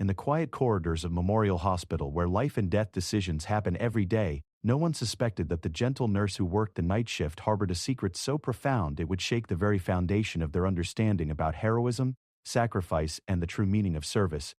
the quiet corridors of Memorial Hospital where life and death decisions happen every day, no one suspected that the gentle nurse who worked the night shift harbored a secret so profound it would shake the very foundation of their understanding about heroism, sacrifice, and the true meaning of service.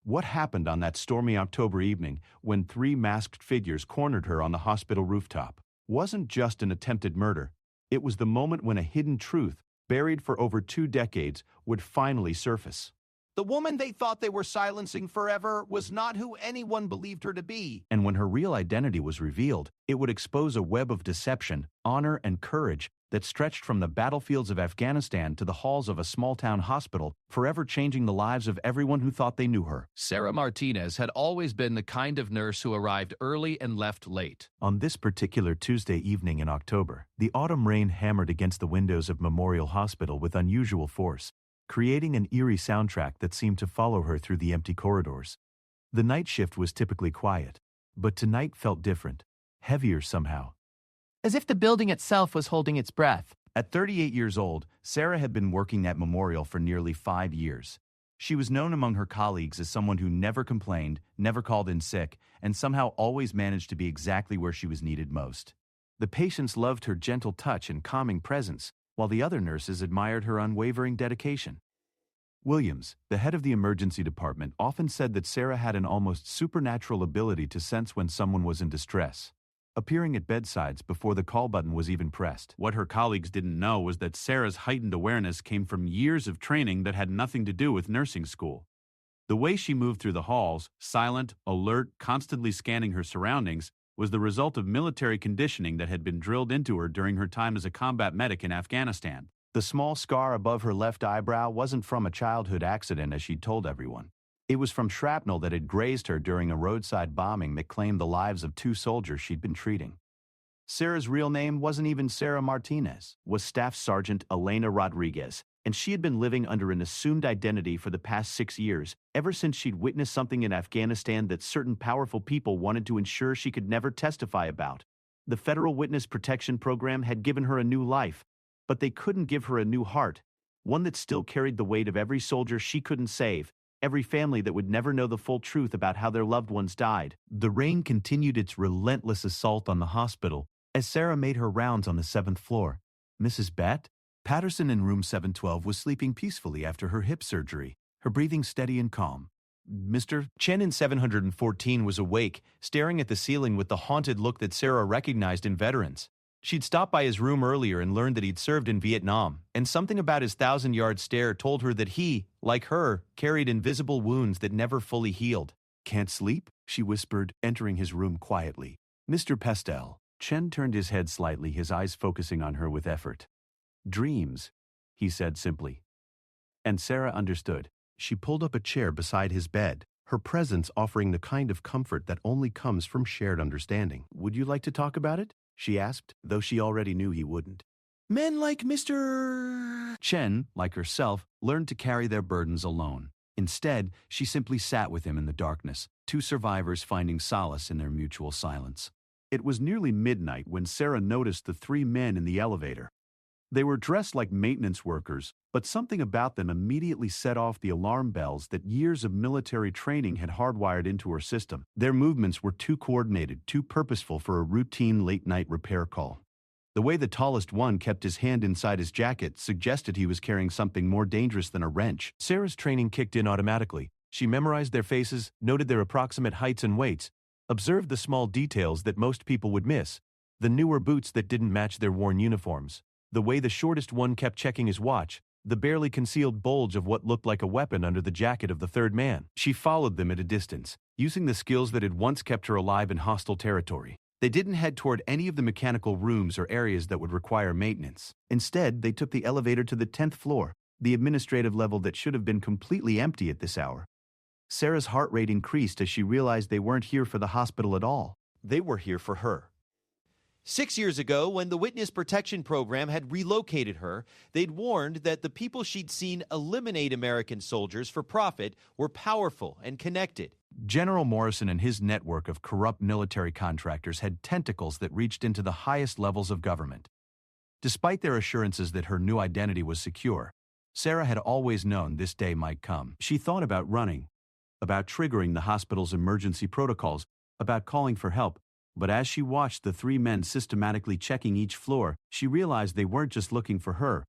What happened on that stormy October evening when three masked figures cornered her on the hospital rooftop wasn't just an attempted murder. It was the moment when a hidden truth, buried for over 2 decades, would finally surface. The woman they thought they were silencing forever was not who anyone believed her to be. And when her real identity was revealed, it would expose a web of deception, honor, and courage that stretched from the battlefields of Afghanistan to the halls of a small-town hospital, forever changing the lives of everyone who thought they knew her. Sarah Martinez had always been the kind of nurse who arrived early and left late. On this particular Tuesday evening in October, the autumn rain hammered against the windows of Memorial Hospital with unusual force, creating an eerie soundtrack that seemed to follow her through the empty corridors. The night shift was typically quiet, but tonight felt different, heavier somehow. As if the building itself was holding its breath. At 38 years old, Sarah had been working at Memorial for nearly 5 years. She was known among her colleagues as someone who never complained, never called in sick, and somehow always managed to be exactly where she was needed most. The patients loved her gentle touch and calming presence, while the other nurses admired her unwavering dedication. Williams, the head of the emergency department, often said that Sarah had an almost supernatural ability to sense when someone was in distress, appearing at bedsides before the call button was even pressed. What her colleagues didn't know was that Sarah's heightened awareness came from years of training that had nothing to do with nursing school. The way she moved through the halls, silent, alert, constantly scanning her surroundings, was the result of military conditioning that had been drilled into her during her time as a combat medic in Afghanistan. The small scar above her left eyebrow wasn't from a childhood accident, as she'd told everyone. It was from shrapnel that had grazed her during a roadside bombing that claimed the lives of 2 soldiers she'd been treating. Sarah's real name wasn't even Sarah Martinez, was Staff Sergeant Elena Rodriguez, and she had been living under an assumed identity for the past 6 years, ever since she'd witnessed something in Afghanistan that certain powerful people wanted to ensure she could never testify about. The Federal Witness Protection Program had given her a new life, but they couldn't give her a new heart, one that still carried the weight of every soldier she couldn't save, every family that would never know the full truth about how their loved ones died. The rain continued its relentless assault on the hospital as Sarah made her rounds on the 7th floor. Mrs. Bett Patterson in room 712 was sleeping peacefully after her hip surgery, her breathing steady and calm. Mr. Chen in 714 was awake, staring at the ceiling with the haunted look that Sarah recognized in veterans. She'd stopped by his room earlier and learned that he'd served in Vietnam, and something about his 1,000-yard stare told her that he, like her, carried invisible wounds that never fully healed. "Can't sleep?" she whispered, entering his room quietly. "Mr. Pestel." Chen turned his head slightly, his eyes focusing on her with effort. "Dreams," he said simply. And Sarah understood. She pulled up a chair beside his bed, her presence offering the kind of comfort that only comes from shared understanding. "Would you like to talk about it?" she asked, though she already knew he wouldn't. Men like Mr. Chen, like herself, learned to carry their burdens alone. Instead, she simply sat with him in the darkness, 2 survivors finding solace in their mutual silence. It was nearly midnight when Sarah noticed the 3 men in the elevator. They were dressed like maintenance workers, but something about them immediately set off the alarm bells that years of military training had hardwired into her system. Their movements were too coordinated, too purposeful for a routine late-night repair call. The way the tallest one kept his hand inside his jacket suggested he was carrying something more dangerous than a wrench. Sarah's training kicked in automatically. She memorized their faces, noted their approximate heights and weights, observed the small details that most people would miss, the newer boots that didn't match their worn uniforms, the way the shortest one kept checking his watch, the barely concealed bulge of what looked like a weapon under the jacket of the 3rd man. She followed them at a distance, using the skills that had once kept her alive in hostile territory. They didn't head toward any of the mechanical rooms or areas that would require maintenance. Instead, they took the elevator to the 10th floor, the administrative level that should have been completely empty at this hour. Sarah's heart rate increased as she realized they weren't here for the hospital at all. They were here for her. 6 years ago, when the Witness Protection Program had relocated her, they'd warned that the people she'd seen eliminate American soldiers for profit were powerful and connected. General Morrison and his network of corrupt military contractors had tentacles that reached into the highest levels of government. Despite their assurances that her new identity was secure, Sarah had always known this day might come. She thought about running, about triggering the hospital's emergency protocols, about calling for help. But as she watched the three men systematically checking each floor, she realized they weren't just looking for her.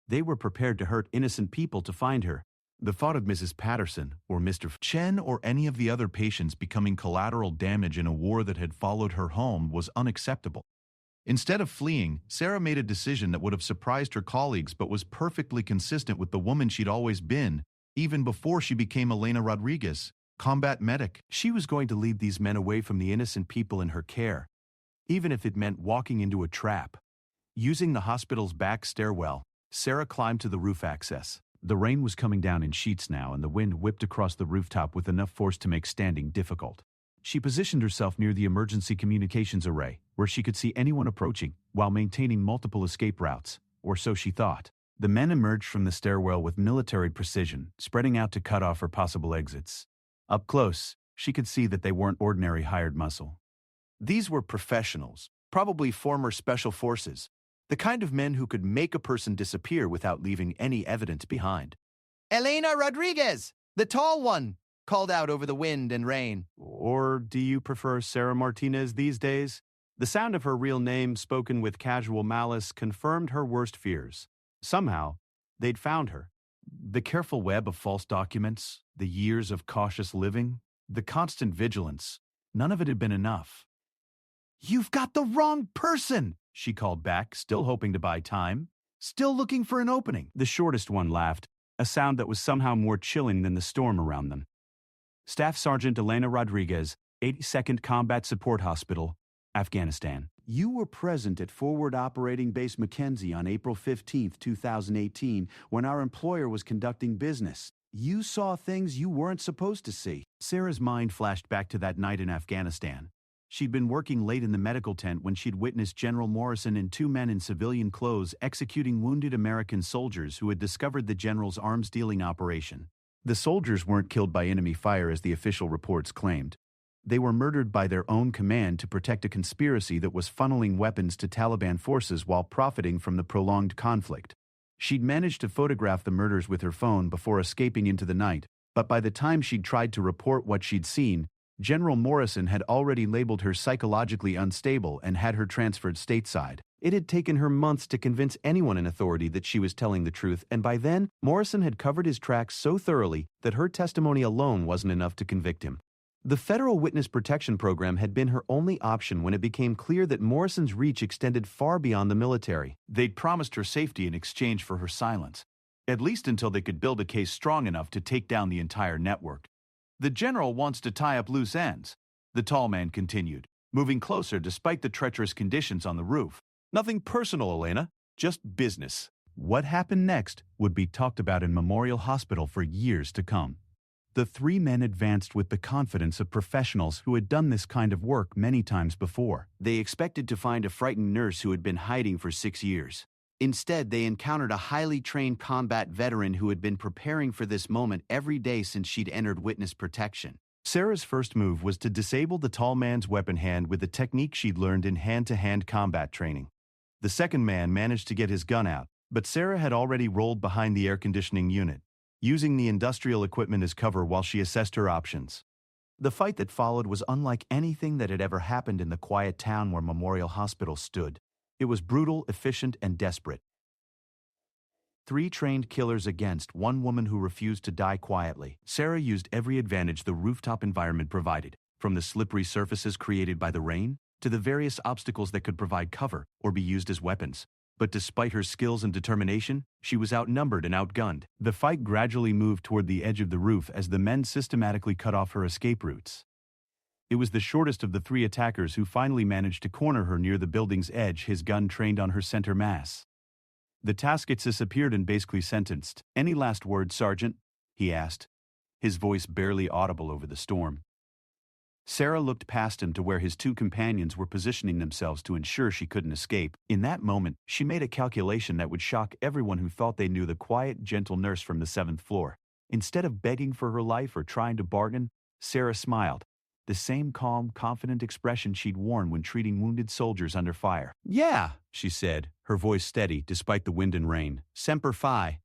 They were prepared to hurt innocent people to find her. The thought of Mrs. Patterson, or Mr. Chen, or any of the other patients becoming collateral damage in a war that had followed her home was unacceptable. Instead of fleeing, Sarah made a decision that would have surprised her colleagues but was perfectly consistent with the woman she'd always been, even before she became Elena Rodriguez, combat medic. She was going to lead these men away from the innocent people in her care, even if it meant walking into a trap. Using the hospital's back stairwell, Sarah climbed to the roof access. The rain was coming down in sheets now, and the wind whipped across the rooftop with enough force to make standing difficult. She positioned herself near the emergency communications array, where she could see anyone approaching, while maintaining multiple escape routes, or so she thought. The men emerged from the stairwell with military precision, spreading out to cut off her possible exits. Up close, she could see that they weren't ordinary hired muscle. These were professionals, probably former special forces, the kind of men who could make a person disappear without leaving any evidence behind. Elena Rodriguez, the tall one, called out over the wind and rain. Or do you prefer Sarah Martinez these days? The sound of her real name, spoken with casual malice, confirmed her worst fears. Somehow, they'd found her. The careful web of false documents, the years of cautious living, the constant vigilance, none of it had been enough. "You've got the wrong person!" she called back, still hoping to buy time. "Still looking for an opening." The shortest one laughed, a sound that was somehow more chilling than the storm around them. Staff Sergeant Elena Rodriguez, 82nd Combat Support Hospital, Afghanistan. "You were present at Forward Operating Base Mackenzie on April 15, 2018, when our employer was conducting business. You saw things you weren't supposed to see." Sarah's mind flashed back to that night in Afghanistan. She'd been working late in the medical tent when she'd witnessed General Morrison and two men in civilian clothes executing wounded American soldiers who had discovered the general's arms-dealing operation. The soldiers weren't killed by enemy fire as the official reports claimed. They were murdered by their own command to protect a conspiracy that was funneling weapons to Taliban forces while profiting from the prolonged conflict. She'd managed to photograph the murders with her phone before escaping into the night, but by the time she'd tried to report what she'd seen, General Morrison had already labeled her psychologically unstable and had her transferred stateside. It had taken her months to convince anyone in authority that she was telling the truth, and by then, Morrison had covered his tracks so thoroughly that her testimony alone wasn't enough to convict him. The Federal Witness Protection Program had been her only option when it became clear that Morrison's reach extended far beyond the military. They'd promised her safety in exchange for her silence, at least until they could build a case strong enough to take down the entire network. "The general wants to tie up loose ends," the tall man continued, moving closer despite the treacherous conditions on the roof. "Nothing personal, Elena, just business." What happened next would be talked about in Memorial Hospital for years to come. The three men advanced with the confidence of professionals who had done this kind of work many times before. They expected to find a frightened nurse who had been hiding for 6 years. Instead, they encountered a highly trained combat veteran who had been preparing for this moment every day since she'd entered witness protection. Sarah's first move was to disable the tall man's weapon hand with a technique she'd learned in hand-to-hand combat training. The second man managed to get his gun out, but Sarah had already rolled behind the air conditioning unit, using the industrial equipment as cover while she assessed her options. The fight that followed was unlike anything that had ever happened in the quiet town where Memorial Hospital stood. It was brutal, efficient, and desperate. 3 trained killers against 1 woman who refused to die quietly. Sarah used every advantage the rooftop environment provided, from the slippery surfaces created by the rain to the various obstacles that could provide cover or be used as weapons. But despite her skills and determination, she was outnumbered and outgunned. The fight gradually moved toward the edge of the roof as the men systematically cut off her escape routes. It was the shortest of the 3 attackers who finally managed to corner her near the building's edge, his gun trained on her center mass. The taskets appeared and basically sentenced. "Any last words, Sergeant?" he asked, his voice barely audible over the storm. Sarah looked past him to where his 2 companions were positioning themselves to ensure she couldn't escape. In that moment, she made a calculation that would shock everyone who thought they knew the quiet, gentle nurse from the 7th floor. Instead of begging for her life or trying to bargain, Sarah smiled, the same calm, confident expression she'd worn when treating wounded soldiers under fire. "Yeah," she said, her voice steady despite the wind and rain. "Semper Fi."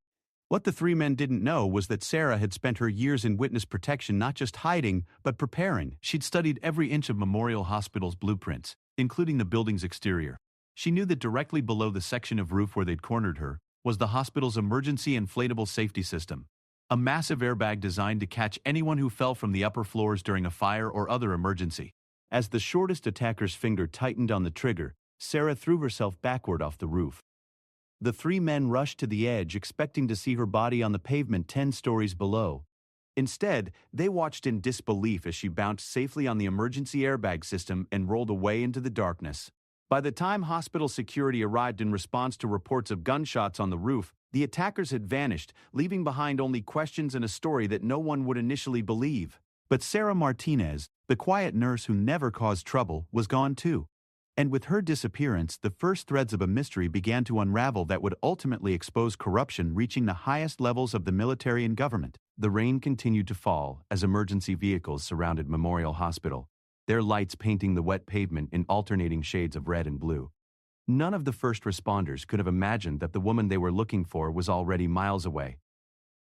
What the three men didn't know was that Sarah had spent her years in witness protection not just hiding, but preparing. She'd studied every inch of Memorial Hospital's blueprints, including the building's exterior. She knew that directly below the section of roof where they'd cornered her was the hospital's emergency inflatable safety system, a massive airbag designed to catch anyone who fell from the upper floors during a fire or other emergency. As the shortest attacker's finger tightened on the trigger, Sarah threw herself backward off the roof. The three men rushed to the edge, expecting to see her body on the pavement 10 stories below. Instead, they watched in disbelief as she bounced safely on the emergency airbag system and rolled away into the darkness. By the time hospital security arrived in response to reports of gunshots on the roof, the attackers had vanished, leaving behind only questions and a story that no one would initially believe. But Sarah Martinez, the quiet nurse who never caused trouble, was gone too. And with her disappearance, the first threads of a mystery began to unravel that would ultimately expose corruption reaching the highest levels of the military and government. The rain continued to fall as emergency vehicles surrounded Memorial Hospital, their lights painting the wet pavement in alternating shades of red and blue. None of the first responders could have imagined that the woman they were looking for was already miles away,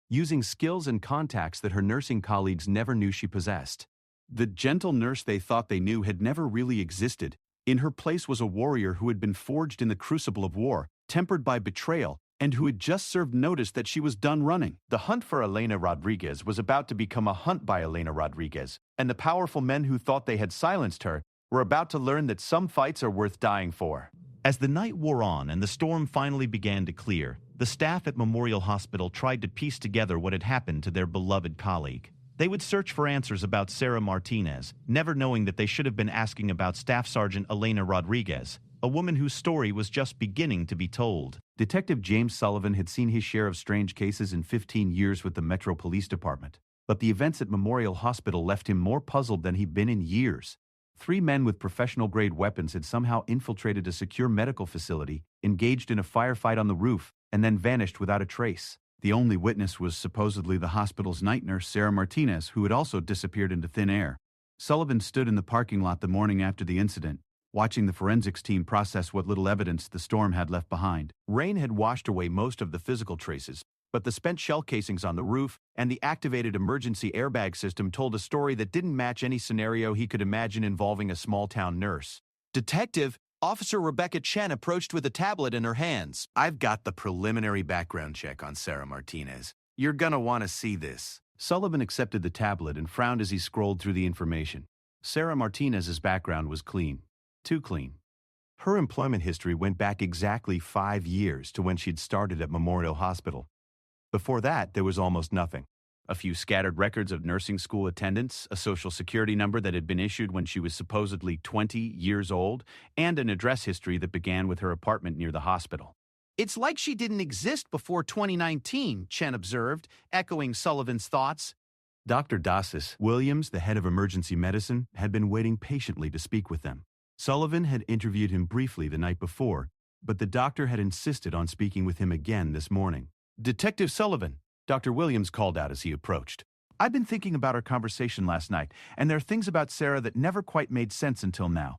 using skills and contacts that her nursing colleagues never knew she possessed. The gentle nurse they thought they knew had never really existed. In her place was a warrior who had been forged in the crucible of war, tempered by betrayal, and who had just served notice that she was done running. The hunt for Elena Rodriguez was about to become a hunt by Elena Rodriguez, and the powerful men who thought they had silenced her were about to learn that some fights are worth dying for. As the night wore on and the storm finally began to clear, the staff at Memorial Hospital tried to piece together what had happened to their beloved colleague. They would search for answers about Sarah Martinez, never knowing that they should have been asking about Staff Sergeant Elena Rodriguez, a woman whose story was just beginning to be told. Detective James Sullivan had seen his share of strange cases in 15 years with the Metro Police Department, but the events at Memorial Hospital left him more puzzled than he'd been in years. Three men with professional-grade weapons had somehow infiltrated a secure medical facility, engaged in a firefight on the roof, and then vanished without a trace. The only witness was supposedly the hospital's night nurse, Sarah Martinez, who had also disappeared into thin air. Sullivan stood in the parking lot the morning after the incident, watching the forensics team process what little evidence the storm had left behind. Rain had washed away most of the physical traces, but the spent shell casings on the roof and the activated emergency airbag system told a story that didn't match any scenario he could imagine involving a small-town nurse. "Detective, Officer Rebecca Chen approached with a tablet in her hands. I've got the preliminary background check on Sarah Martinez. You're gonna want to see this." Sullivan accepted the tablet and frowned as he scrolled through the information. Sarah Martinez's background was clean. Too clean. Her employment history went back exactly 5 years to when she'd started at Memorial Hospital. Before that, there was almost nothing. A few scattered records of nursing school attendance, a social security number that had been issued when she was supposedly 20 years old, and an address history that began with her apartment near the hospital. "It's like she didn't exist before 2019, Chen observed, echoing Sullivan's thoughts. Dr. Dasis Williams, the head of emergency medicine, had been waiting patiently to speak with them. Sullivan had interviewed him briefly the night before, but the doctor had insisted on speaking with him again this morning. "Detective Sullivan," Dr. Williams called out as he approached. "I've been thinking about our conversation last night, and there are things about Sarah that never quite made sense until now."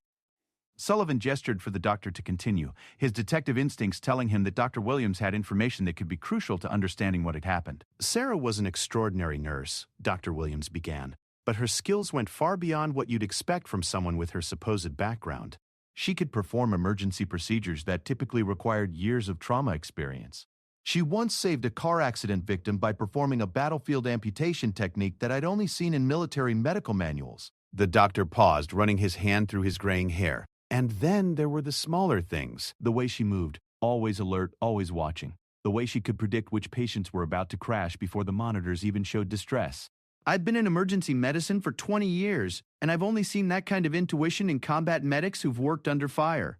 Sullivan gestured for the doctor to continue, his detective instincts telling him that Dr. Williams had information that could be crucial to understanding what had happened. "Sarah was an extraordinary nurse," Dr. Williams began, "but her skills went far beyond what you'd expect from someone with her supposed background. She could perform emergency procedures that typically required years of trauma experience. She once saved a car accident victim by performing a battlefield amputation technique that I'd only seen in military medical manuals." The doctor paused, running his hand through his graying hair. "And then there were the smaller things. The way she moved, always alert, always watching. The way she could predict which patients were about to crash before the monitors even showed distress. I've been in emergency medicine for 20 years, and I've only seen that kind of intuition in combat medics who've worked under fire."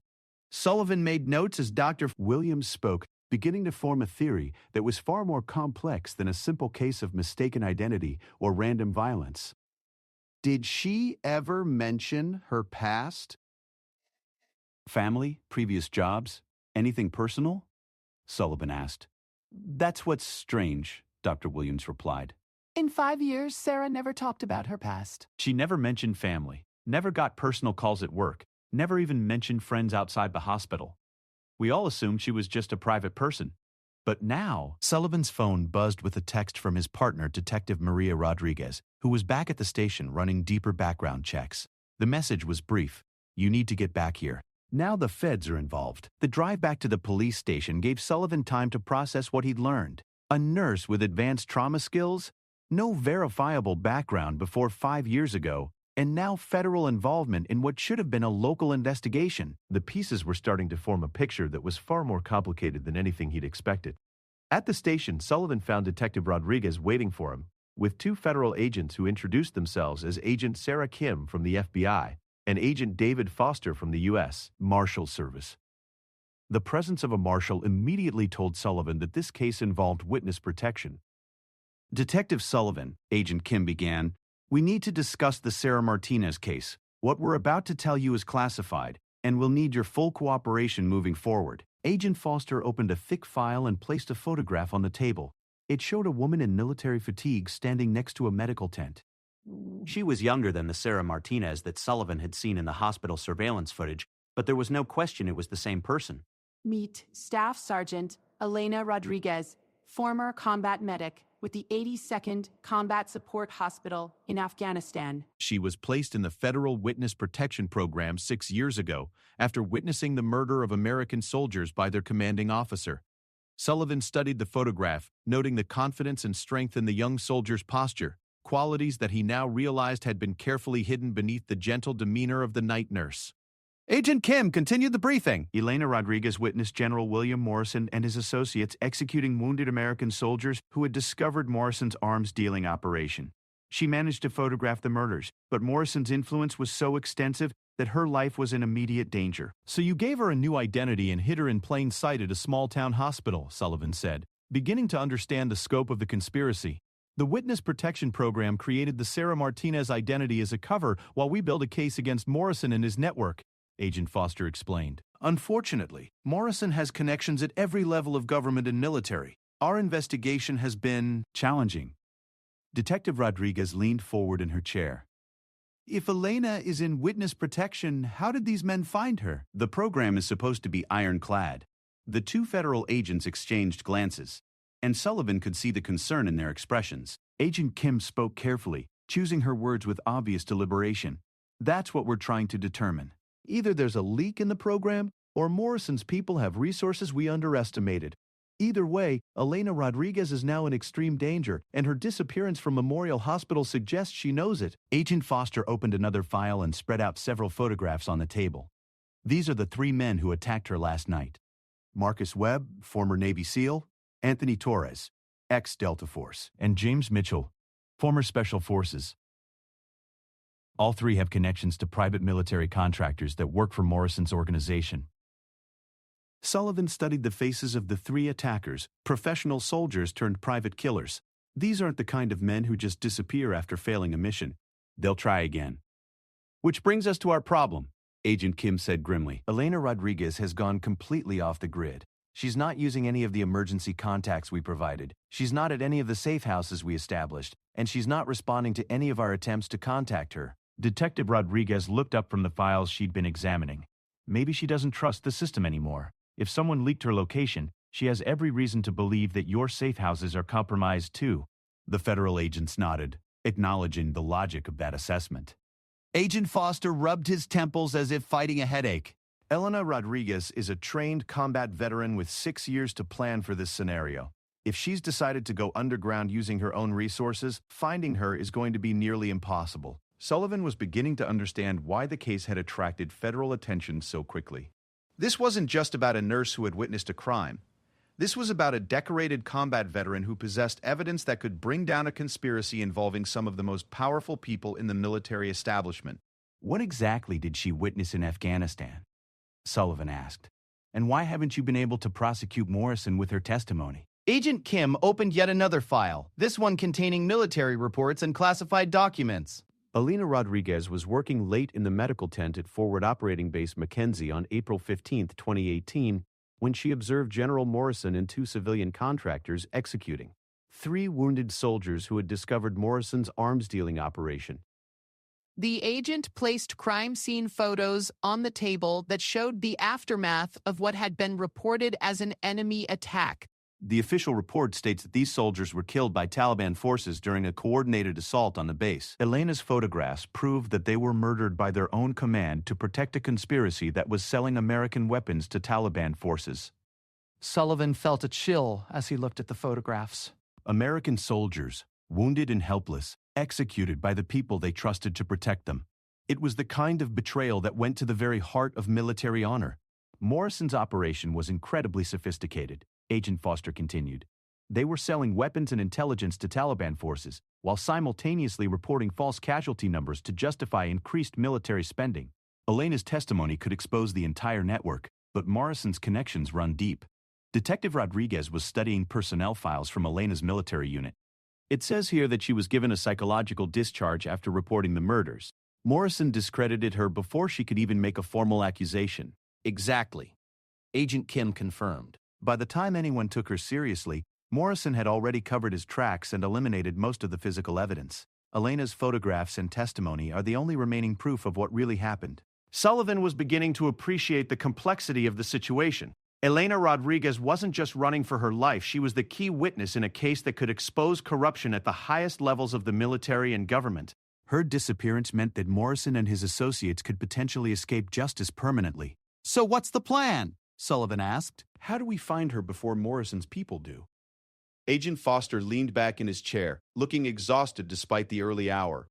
Sullivan made notes as Dr. Williams spoke, beginning to form a theory that was far more complex than a simple case of mistaken identity or random violence. "Did she ever mention her past? Family, previous jobs, anything personal?" Sullivan asked. "That's what's strange," Dr. Williams replied. "In 5 years, Sarah never talked about her past." "She never mentioned family, never got personal calls at work, never even mentioned friends outside the hospital. We all assumed she was just a private person." But now, Sullivan's phone buzzed with a text from his partner, Detective Maria Rodriguez, who was back at the station running deeper background checks. The message was brief. You need to get back here. Now the feds are involved. The drive back to the police station gave Sullivan time to process what he'd learned. A nurse with advanced trauma skills? No verifiable background before 5 years ago, and now federal involvement in what should have been a local investigation. The pieces were starting to form a picture that was far more complicated than anything he'd expected. At the station, Sullivan found Detective Rodriguez waiting for him, with 2 federal agents who introduced themselves as Agent Sarah Kim from the FBI and Agent David Foster from the U.S. Marshal Service. The presence of a marshal immediately told Sullivan that this case involved witness protection. Detective Sullivan, Agent Kim began, we need to discuss the Sarah Martinez case. What we're about to tell you is classified, and we'll need your full cooperation moving forward. Agent Foster opened a thick file and placed a photograph on the table. It showed a woman in military fatigues standing next to a medical tent. She was younger than the Sarah Martinez that Sullivan had seen in the hospital surveillance footage, but there was no question it was the same person. Meet Staff Sergeant Elena Rodriguez, former combat medic with the 82nd Combat Support Hospital in Afghanistan. She was placed in the Federal Witness Protection Program 6 years ago after witnessing the murder of American soldiers by their commanding officer. Sullivan studied the photograph, noting the confidence and strength in the young soldier's posture, qualities that he now realized had been carefully hidden beneath the gentle demeanor of the night nurse. Agent Kim continued the briefing. Elena Rodriguez witnessed General William Morrison and his associates executing wounded American soldiers who had discovered Morrison's arms-dealing operation. She managed to photograph the murders, but Morrison's influence was so extensive that her life was in immediate danger. So you gave her a new identity and hid her in plain sight at a small-town hospital, Sullivan said, beginning to understand the scope of the conspiracy. The Witness Protection Program created the Sarah Martinez identity as a cover while we built a case against Morrison and his network, Agent Foster explained. Unfortunately, Morrison has connections at every level of government and military. Our investigation has been challenging. Detective Rodriguez leaned forward in her chair. If Elena is in witness protection, how did these men find her? The program is supposed to be ironclad. The 2 federal agents exchanged glances, and Sullivan could see the concern in their expressions. Agent Kim spoke carefully, choosing her words with obvious deliberation. That's what we're trying to determine. Either there's a leak in the program, or Morrison's people have resources we underestimated. Either way, Elena Rodriguez is now in extreme danger, and her disappearance from Memorial Hospital suggests she knows it. Agent Foster opened another file and spread out several photographs on the table. These are the 3 men who attacked her last night. Marcus Webb, former Navy SEAL, Anthony Torres, ex-Delta Force, and James Mitchell, former Special Forces. All 3 have connections to private military contractors that work for Morrison's organization. Sullivan studied the faces of the 3 attackers, professional soldiers turned private killers. These aren't the kind of men who just disappear after failing a mission. They'll try again. Which brings us to our problem, Agent Kim said grimly. Elena Rodriguez has gone completely off the grid. She's not using any of the emergency contacts we provided. She's not at any of the safe houses we established, and she's not responding to any of our attempts to contact her. Detective Rodriguez looked up from the files she'd been examining. Maybe she doesn't trust the system anymore. If someone leaked her location, she has every reason to believe that your safe houses are compromised too. The federal agents nodded, acknowledging the logic of that assessment. Agent Foster rubbed his temples as if fighting a headache. Elena Rodriguez is a trained combat veteran with 6 years to plan for this scenario. If she's decided to go underground using her own resources, finding her is going to be nearly impossible. Sullivan was beginning to understand why the case had attracted federal attention so quickly. This wasn't just about a nurse who had witnessed a crime. This was about a decorated combat veteran who possessed evidence that could bring down a conspiracy involving some of the most powerful people in the military establishment. What exactly did she witness in Afghanistan? Sullivan asked. And why haven't you been able to prosecute Morrison with her testimony? Agent Kim opened yet another file, this one containing military reports and classified documents. Elena Rodriguez was working late in the medical tent at Forward Operating Base Mackenzie on April 15, 2018, when she observed General Morrison and 2 civilian contractors executing 3 wounded soldiers who had discovered Morrison's arms-dealing operation. The agent placed crime scene photos on the table that showed the aftermath of what had been reported as an enemy attack. The official report states that these soldiers were killed by Taliban forces during a coordinated assault on the base. Elena's photographs prove that they were murdered by their own command to protect a conspiracy that was selling American weapons to Taliban forces. Sullivan felt a chill as he looked at the photographs. American soldiers, wounded and helpless, executed by the people they trusted to protect them. It was the kind of betrayal that went to the very heart of military honor. Morrison's operation was incredibly sophisticated, Agent Foster continued. They were selling weapons and intelligence to Taliban forces, while simultaneously reporting false casualty numbers to justify increased military spending. Elena's testimony could expose the entire network, but Morrison's connections run deep. Detective Rodriguez was studying personnel files from Elena's military unit. It says here that she was given a psychological discharge after reporting the murders. Morrison discredited her before she could even make a formal accusation. Exactly. Agent Kim confirmed. By the time anyone took her seriously, Morrison had already covered his tracks and eliminated most of the physical evidence. Elena's photographs and testimony are the only remaining proof of what really happened. Sullivan was beginning to appreciate the complexity of the situation. Elena Rodriguez wasn't just running for her life, she was the key witness in a case that could expose corruption at the highest levels of the military and government. Her disappearance meant that Morrison and his associates could potentially escape justice permanently. So what's the plan? Sullivan asked. How do we find her before Morrison's people do? Agent Foster leaned back in his chair, looking exhausted despite the early hour.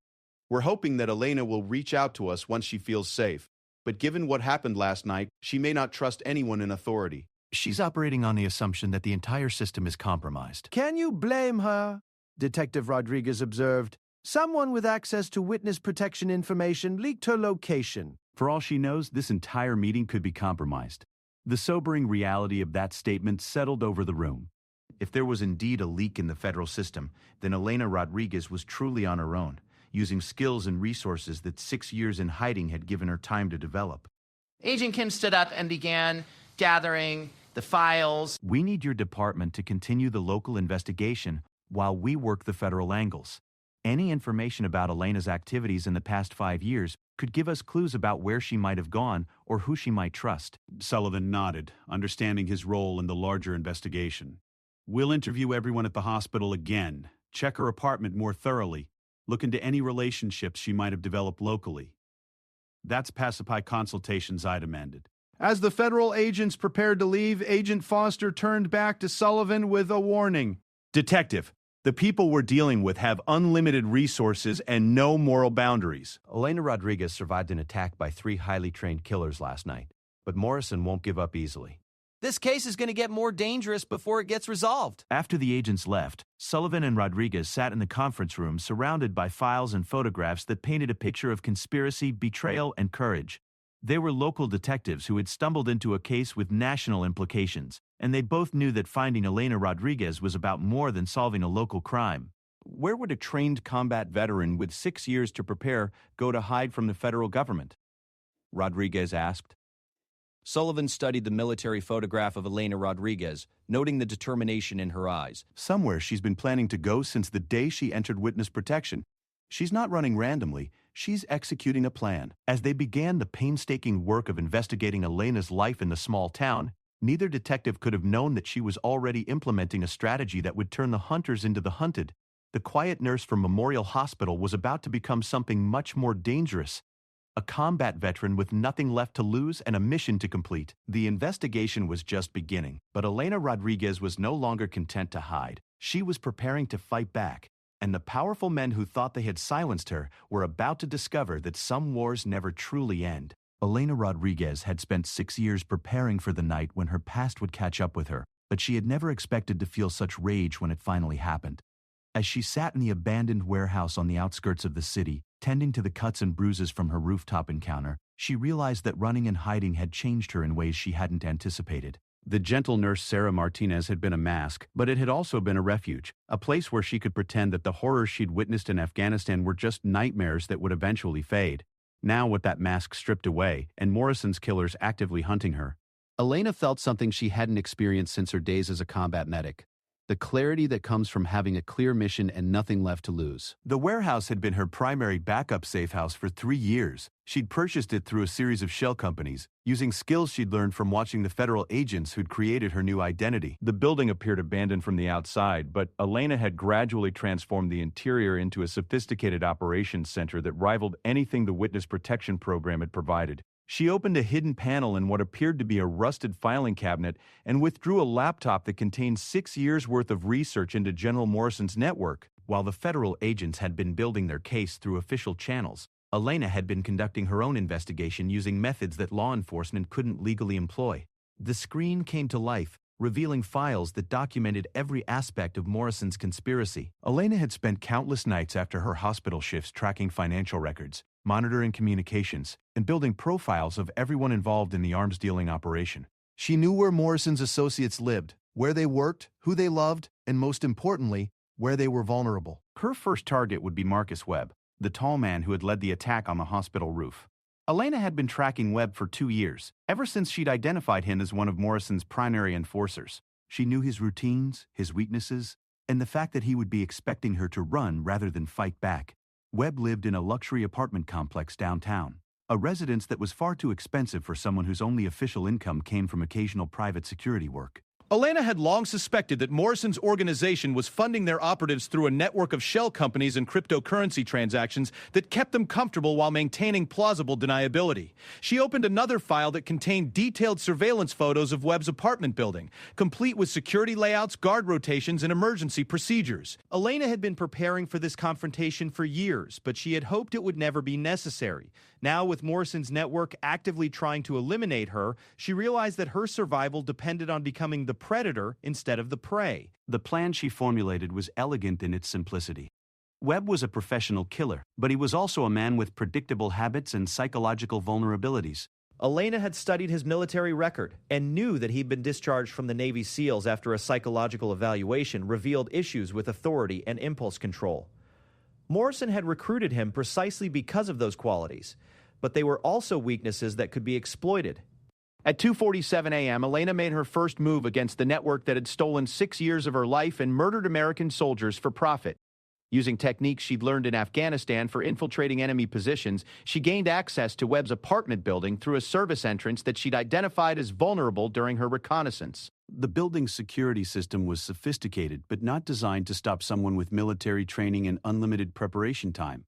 We're hoping that Elena will reach out to us once she feels safe. But given what happened last night, she may not trust anyone in authority. She's operating on the assumption that the entire system is compromised. Can you blame her? Detective Rodriguez observed. Someone with access to witness protection information leaked her location. For all she knows, this entire meeting could be compromised. The sobering reality of that statement settled over the room. If there was indeed a leak in the federal system, then Elena Rodriguez was truly on her own, using skills and resources that 6 years in hiding had given her time to develop. Agent Kim stood up and began gathering the files. We need your department to continue the local investigation while we work the federal angles. Any information about Elena's activities in the past 5 years could give us clues about where she might have gone or who she might trust. Sullivan nodded, understanding his role in the larger investigation. We'll interview everyone at the hospital again, check her apartment more thoroughly, look into any relationships she might have developed locally. That's pacify consultations I demanded. As the federal agents prepared to leave, Agent Foster turned back to Sullivan with a warning. Detective, the people we're dealing with have unlimited resources and no moral boundaries. Elena Rodriguez survived an attack by 3 highly trained killers last night, but Morrison won't give up easily. This case is going to get more dangerous before it gets resolved. After the agents left, Sullivan and Rodriguez sat in the conference room surrounded by files and photographs that painted a picture of conspiracy, betrayal, and courage. They were local detectives who had stumbled into a case with national implications, and they both knew that finding Elena Rodriguez was about more than solving a local crime. Where would a trained combat veteran with 6 years to prepare go to hide from the federal government? Rodriguez asked. Sullivan studied the military photograph of Elena Rodriguez, noting the determination in her eyes. Somewhere she's been planning to go since the day she entered witness protection. She's not running randomly, she's executing a plan. As they began the painstaking work of investigating Elena's life in the small town, neither detective could have known that she was already implementing a strategy that would turn the hunters into the hunted. The quiet nurse from Memorial Hospital was about to become something much more dangerous. A combat veteran with nothing left to lose and a mission to complete. The investigation was just beginning, but Elena Rodriguez was no longer content to hide. She was preparing to fight back, and the powerful men who thought they had silenced her were about to discover that some wars never truly end. Elena Rodriguez had spent 6 years preparing for the night when her past would catch up with her, but she had never expected to feel such rage when it finally happened. As she sat in the abandoned warehouse on the outskirts of the city, tending to the cuts and bruises from her rooftop encounter, she realized that running and hiding had changed her in ways she hadn't anticipated. The gentle nurse Sarah Martinez had been a mask, but it had also been a refuge, a place where she could pretend that the horrors she'd witnessed in Afghanistan were just nightmares that would eventually fade. Now, with that mask stripped away, and Morrison's killers actively hunting her, Elena felt something she hadn't experienced since her days as a combat medic. the clarity that comes from having a clear mission and nothing left to lose. The warehouse had been her primary backup safe house for 3 years. She'd purchased it through a series of shell companies, using skills she'd learned from watching the federal agents who'd created her new identity. The building appeared abandoned from the outside, but Elena had gradually transformed the interior into a sophisticated operations center that rivaled anything the witness protection program had provided. She opened a hidden panel in what appeared to be a rusted filing cabinet and withdrew a laptop that contained 6 years' worth of research into General Morrison's network. While the federal agents had been building their case through official channels, Elena had been conducting her own investigation using methods that law enforcement couldn't legally employ. The screen came to life, revealing files that documented every aspect of Morrison's conspiracy. Elena had spent countless nights after her hospital shifts tracking financial records, monitoring communications, and building profiles of everyone involved in the arms-dealing operation. She knew where Morrison's associates lived, where they worked, who they loved, and most importantly, where they were vulnerable. Her first target would be Marcus Webb, the tall man who had led the attack on the hospital roof. Elena had been tracking Webb for 2 years, ever since she'd identified him as one of Morrison's primary enforcers. She knew his routines, his weaknesses, and the fact that he would be expecting her to run rather than fight back. Webb lived in a luxury apartment complex downtown, a residence that was far too expensive for someone whose only official income came from occasional private security work. Elena had long suspected that Morrison's organization was funding their operatives through a network of shell companies and cryptocurrency transactions that kept them comfortable while maintaining plausible deniability. She opened another file that contained detailed surveillance photos of Webb's apartment building, complete with security layouts, guard rotations, and emergency procedures. Elena had been preparing for this confrontation for years, but she had hoped it would never be necessary. Now, with Morrison's network actively trying to eliminate her, she realized that her survival depended on becoming the predator instead of the prey. The plan she formulated was elegant in its simplicity. Webb was a professional killer, but he was also a man with predictable habits and psychological vulnerabilities. Elena had studied his military record and knew that he'd been discharged from the Navy SEALs after a psychological evaluation revealed issues with authority and impulse control. Morrison had recruited him precisely because of those qualities, but they were also weaknesses that could be exploited. At 2:47 a.m., Elena made her first move against the network that had stolen 6 years of her life and murdered American soldiers for profit. Using techniques she'd learned in Afghanistan for infiltrating enemy positions, she gained access to Webb's apartment building through a service entrance that she'd identified as vulnerable during her reconnaissance. The building's security system was sophisticated, but not designed to stop someone with military training and unlimited preparation time.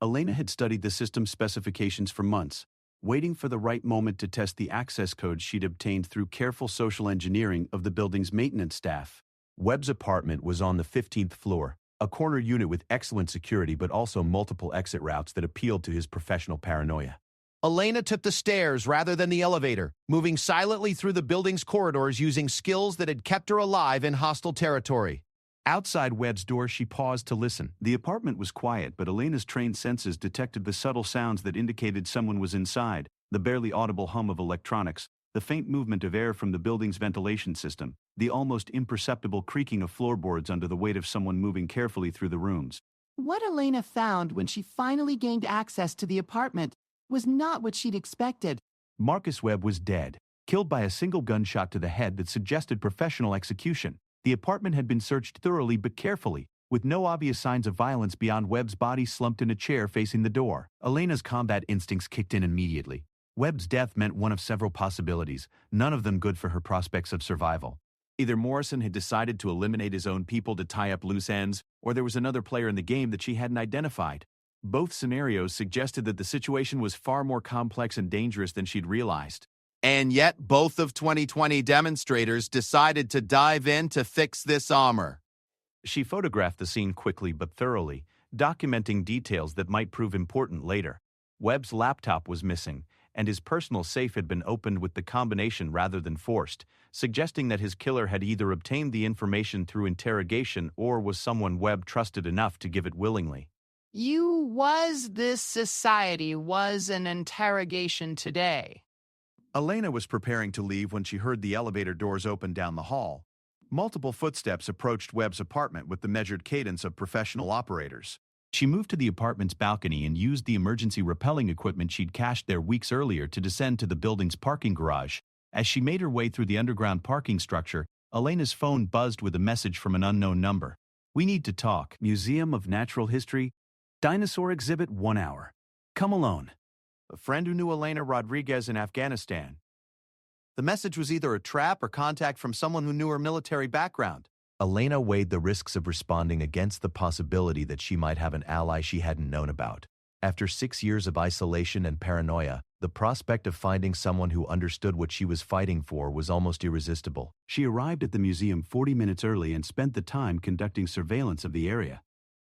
Elena had studied the system's specifications for months, waiting for the right moment to test the access codes she'd obtained through careful social engineering of the building's maintenance staff. Webb's apartment was on the 15th floor, a corner unit with excellent security but also multiple exit routes that appealed to his professional paranoia. Elena took the stairs rather than the elevator, moving silently through the building's corridors using skills that had kept her alive in hostile territory. Outside Webb's door, she paused to listen. The apartment was quiet, but Elena's trained senses detected the subtle sounds that indicated someone was inside: the barely audible hum of electronics, the faint movement of air from the building's ventilation system, the almost imperceptible creaking of floorboards under the weight of someone moving carefully through the rooms. What Elena found when she finally gained access to the apartment was not what she'd expected. Marcus Webb was dead, killed by a single gunshot to the head that suggested professional execution. The apartment had been searched thoroughly but carefully, with no obvious signs of violence beyond Webb's body slumped in a chair facing the door. Elena's combat instincts kicked in immediately. Webb's death meant one of several possibilities, none of them good for her prospects of survival. Either Morrison had decided to eliminate his own people to tie up loose ends, or there was another player in the game that she hadn't identified. Both scenarios suggested that the situation was far more complex and dangerous than she'd realized. And yet, both of 2020 demonstrators decided to dive in to fix this armor. She photographed the scene quickly but thoroughly, documenting details that might prove important later. Webb's laptop was missing, and his personal safe had been opened with the combination rather than forced, suggesting that his killer had either obtained the information through interrogation or was someone Webb trusted enough to give it willingly. This society was an interrogation today. Elena was preparing to leave when she heard the elevator doors open down the hall. Multiple footsteps approached Webb's apartment with the measured cadence of professional operators. She moved to the apartment's balcony and used the emergency rappelling equipment she'd cached there weeks earlier to descend to the building's parking garage. As she made her way through the underground parking structure, Elena's phone buzzed with a message from an unknown number. We need to talk. Museum of Natural History, Dinosaur Exhibit 1 hour. Come alone. A friend who knew Elena Rodriguez in Afghanistan. The message was either a trap or contact from someone who knew her military background. Elena weighed the risks of responding against the possibility that she might have an ally she hadn't known about. After 6 years of isolation and paranoia, the prospect of finding someone who understood what she was fighting for was almost irresistible. She arrived at the museum 40 minutes early and spent the time conducting surveillance of the area.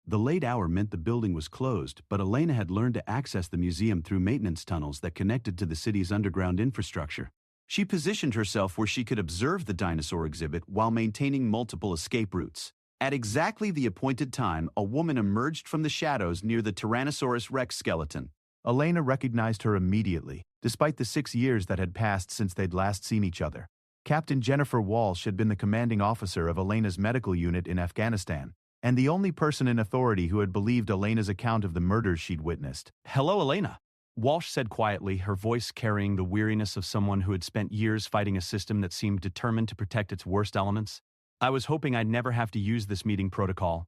The late hour meant the building was closed, but Elena had learned to access the museum through maintenance tunnels that connected to the city's underground infrastructure. She positioned herself where she could observe the dinosaur exhibit while maintaining multiple escape routes. At exactly the appointed time, a woman emerged from the shadows near the Tyrannosaurus Rex skeleton. Elena recognized her immediately, despite the 6 years that had passed since they'd last seen each other. Captain Jennifer Walsh had been the commanding officer of Elena's medical unit in Afghanistan, and the only person in authority who had believed Elena's account of the murders she'd witnessed. "Hello, Elena," Walsh said quietly, her voice carrying the weariness of someone who had spent years fighting a system that seemed determined to protect its worst elements. "I was hoping I'd never have to use this meeting protocol."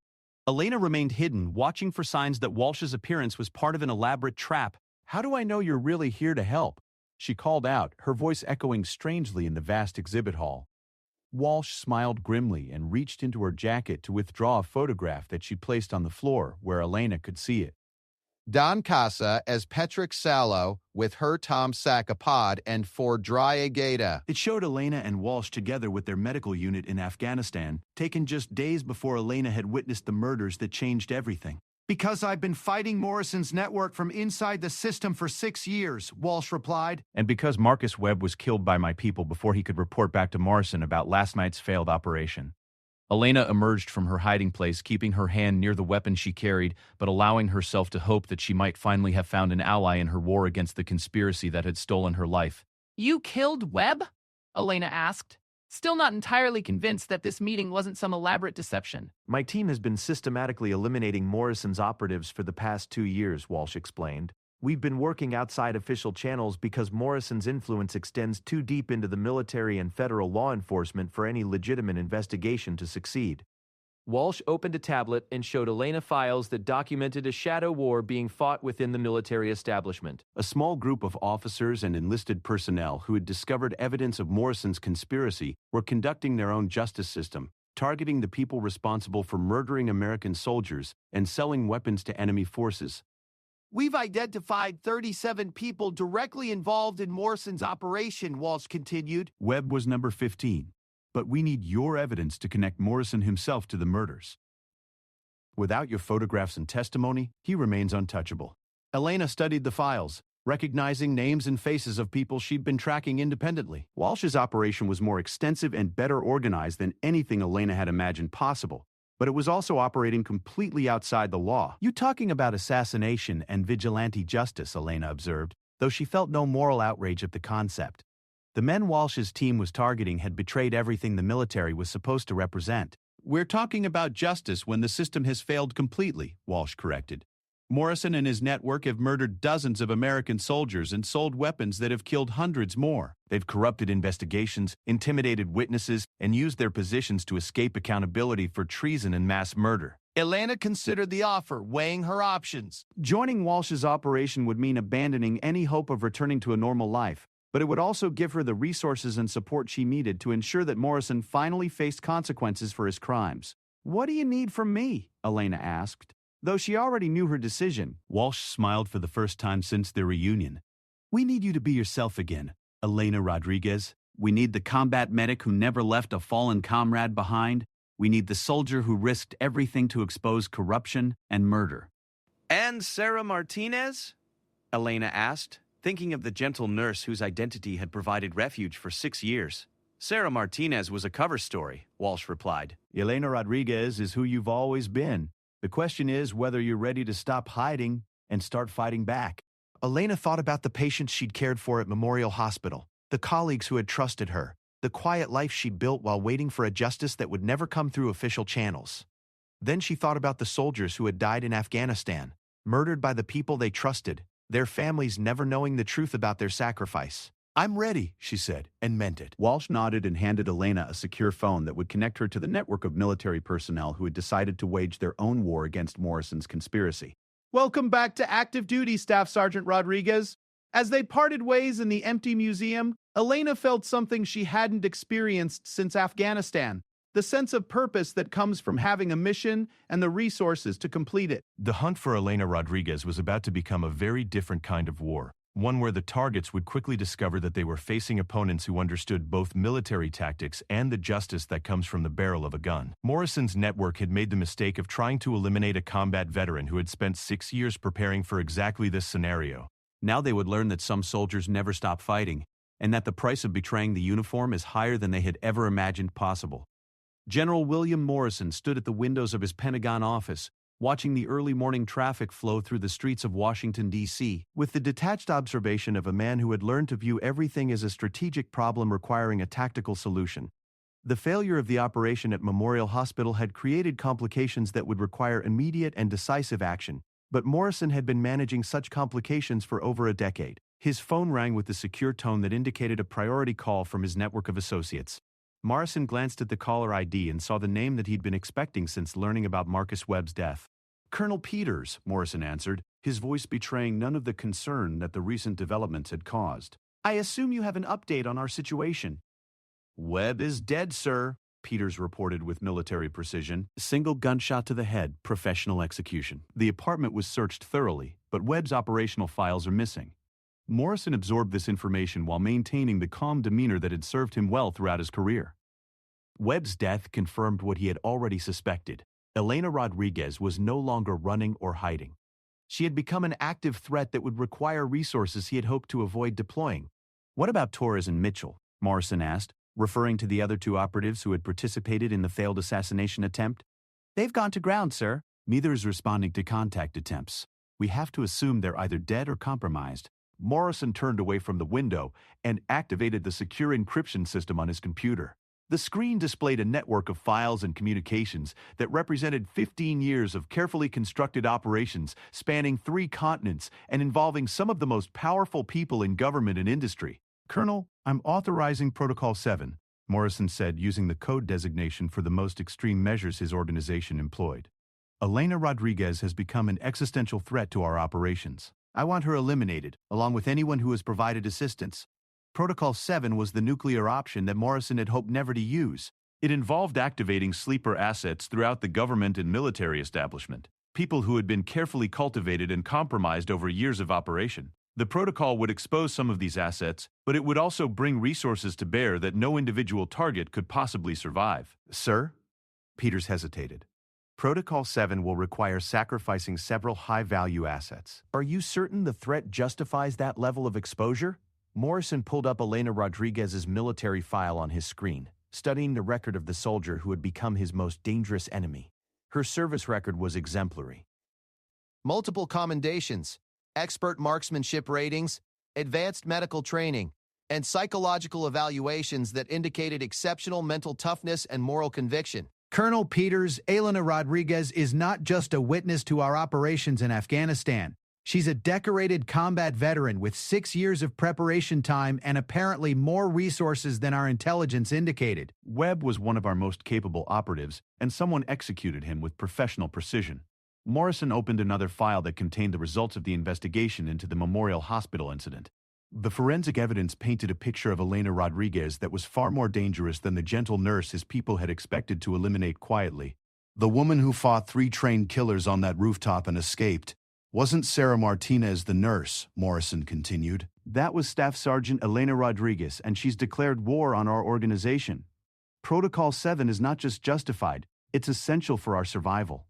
Elena remained hidden, watching for signs that Walsh's appearance was part of an elaborate trap. "How do I know you're really here to help?" she called out, her voice echoing strangely in the vast exhibit hall. Walsh smiled grimly and reached into her jacket to withdraw a photograph that she placed on the floor where Elena could see it. Don Casa as Petrick Salo with her Tom Sakapod and for Dryagata. It showed Elena and Walsh together with their medical unit in Afghanistan, taken just days before Elena had witnessed the murders that changed everything. "Because I've been fighting Morrison's network from inside the system for 6 years," Walsh replied. "And because Marcus Webb was killed by my people before he could report back to Morrison about last night's failed operation." Elena emerged from her hiding place, keeping her hand near the weapon she carried, but allowing herself to hope that she might finally have found an ally in her war against the conspiracy that had stolen her life. You killed Webb? Elena asked, still not entirely convinced that this meeting wasn't some elaborate deception. "My team has been systematically eliminating Morrison's operatives for the past 2 years," Walsh explained. "We've been working outside official channels because Morrison's influence extends too deep into the military and federal law enforcement for any legitimate investigation to succeed." Walsh opened a tablet and showed Elena files that documented a shadow war being fought within the military establishment. A small group of officers and enlisted personnel who had discovered evidence of Morrison's conspiracy were conducting their own justice system, targeting the people responsible for murdering American soldiers and selling weapons to enemy forces. "We've identified 37 people directly involved in Morrison's operation," Walsh continued. Webb was number 15, but we need your evidence to connect Morrison himself to the murders. Without your photographs and testimony, he remains untouchable. Elena studied the files, recognizing names and faces of people she'd been tracking independently. Walsh's operation was more extensive and better organized than anything Elena had imagined possible, but it was also operating completely outside the law. "You talking about assassination and vigilante justice," Elena observed, though she felt no moral outrage at the concept. The men Walsh's team was targeting had betrayed everything the military was supposed to represent. "We're talking about justice when the system has failed completely," Walsh corrected. "Morrison and his network have murdered dozens of American soldiers and sold weapons that have killed hundreds more. They've corrupted investigations, intimidated witnesses, and used their positions to escape accountability for treason and mass murder." Elena considered the offer, weighing her options. Joining Walsh's operation would mean abandoning any hope of returning to a normal life, but it would also give her the resources and support she needed to ensure that Morrison finally faced consequences for his crimes. "What do you need from me?" Elena asked. Though she already knew her decision, Walsh smiled for the first time since their reunion. "We need you to be yourself again, Elena Rodriguez. We need the combat medic who never left a fallen comrade behind. We need the soldier who risked everything to expose corruption and murder." "And Sarah Martinez?" Elena asked, thinking of the gentle nurse whose identity had provided refuge for 6 years. "Sarah Martinez was a cover story," Walsh replied. "Elena Rodriguez is who you've always been. The question is whether you're ready to stop hiding and start fighting back." Elena thought about the patients she'd cared for at Memorial Hospital, the colleagues who had trusted her, the quiet life she'd built while waiting for a justice that would never come through official channels. Then she thought about the soldiers who had died in Afghanistan, murdered by the people they trusted, their families never knowing the truth about their sacrifice. I'm ready, she said, and meant it. Walsh nodded and handed Elena a secure phone that would connect her to the network of military personnel who had decided to wage their own war against Morrison's conspiracy. Welcome back to active duty, Staff Sergeant Rodriguez. As they parted ways in the empty museum, Elena felt something she hadn't experienced since Afghanistan. The sense of purpose that comes from having a mission and the resources to complete it. The hunt for Elena Rodriguez was about to become a very different kind of war, one where the targets would quickly discover that they were facing opponents who understood both military tactics and the justice that comes from the barrel of a gun. Morrison's network had made the mistake of trying to eliminate a combat veteran who had spent 6 years preparing for exactly this scenario. Now they would learn that some soldiers never stop fighting, and that the price of betraying the uniform is higher than they had ever imagined possible. General William Morrison stood at the windows of his Pentagon office, watching the early morning traffic flow through the streets of Washington, D.C., with the detached observation of a man who had learned to view everything as a strategic problem requiring a tactical solution. The failure of the operation at Memorial Hospital had created complications that would require immediate and decisive action, but Morrison had been managing such complications for over a decade. His phone rang with the secure tone that indicated a priority call from his network of associates. Morrison glanced at the caller ID and saw the name that he'd been expecting since learning about Marcus Webb's death. Colonel Peters, Morrison answered, his voice betraying none of the concern that the recent developments had caused. I assume you have an update on our situation. Webb is dead, sir, Peters reported with military precision. Single gunshot to the head, professional execution. The apartment was searched thoroughly, but Webb's operational files are missing. Morrison absorbed this information while maintaining the calm demeanor that had served him well throughout his career. Webb's death confirmed what he had already suspected. Elena Rodriguez was no longer running or hiding. She had become an active threat that would require resources he had hoped to avoid deploying. What about Torres and Mitchell? Morrison asked, referring to the other two operatives who had participated in the failed assassination attempt. They've gone to ground, sir. Neither is responding to contact attempts. We have to assume they're either dead or compromised. Morrison turned away from the window and activated the secure encryption system on his computer. The screen displayed a network of files and communications that represented 15 years of carefully constructed operations spanning 3 continents and involving some of the most powerful people in government and industry. Colonel, I'm authorizing Protocol 7, Morrison said, using the code designation for the most extreme measures his organization employed. Elena Rodriguez has become an existential threat to our operations. I want her eliminated, along with anyone who has provided assistance. Protocol 7 was the nuclear option that Morrison had hoped never to use. It involved activating sleeper assets throughout the government and military establishment, people who had been carefully cultivated and compromised over years of operation. The protocol would expose some of these assets, but it would also bring resources to bear that no individual target could possibly survive. Sir? Peters hesitated. Protocol 7 will require sacrificing several high-value assets. Are you certain the threat justifies that level of exposure? Morrison pulled up Elena Rodriguez's military file on his screen, studying the record of the soldier who had become his most dangerous enemy. Her service record was exemplary. Multiple commendations, expert marksmanship ratings, advanced medical training, and psychological evaluations that indicated exceptional mental toughness and moral conviction. Colonel Peters, Elena Rodriguez is not just a witness to our operations in Afghanistan. She's a decorated combat veteran with 6 years of preparation time and apparently more resources than our intelligence indicated. Webb was one of our most capable operatives, and someone executed him with professional precision. Morrison opened another file that contained the results of the investigation into the Memorial Hospital incident. The forensic evidence painted a picture of Elena Rodriguez that was far more dangerous than the gentle nurse his people had expected to eliminate quietly. The woman who fought 3 trained killers on that rooftop and escaped wasn't Sarah Martinez the nurse, Morrison continued. That was Staff Sergeant Elena Rodriguez, and she's declared war on our organization. Protocol 7 is not just justified, it's essential for our survival.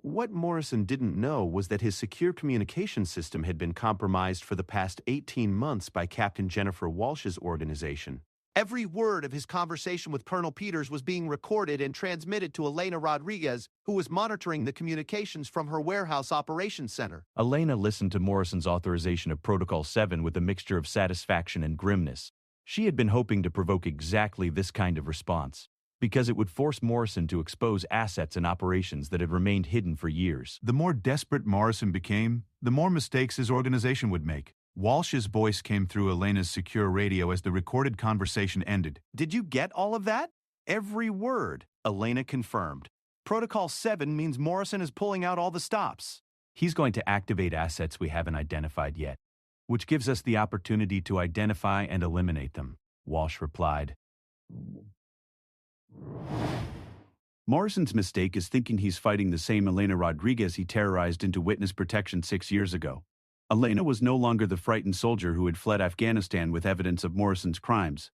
What Morrison didn't know was that his secure communication system had been compromised for the past 18 months by Captain Jennifer Walsh's organization. Every word of his conversation with Colonel Peters was being recorded and transmitted to Elena Rodriguez, who was monitoring the communications from her warehouse operations center. Elena listened to Morrison's authorization of Protocol 7 with a mixture of satisfaction and grimness. She had been hoping to provoke exactly this kind of response, because it would force Morrison to expose assets and operations that had remained hidden for years. The more desperate Morrison became, the more mistakes his organization would make. Walsh's voice came through Elena's secure radio as the recorded conversation ended. Did you get all of that? Every word, Elena confirmed. Protocol 7 means Morrison is pulling out all the stops. He's going to activate assets we haven't identified yet, which gives us the opportunity to identify and eliminate them, Walsh replied. Morrison's mistake is thinking he's fighting the same Elena Rodriguez he terrorized into witness protection 6 years ago. Elena was no longer the frightened soldier who had fled Afghanistan with evidence of Morrison's crimes.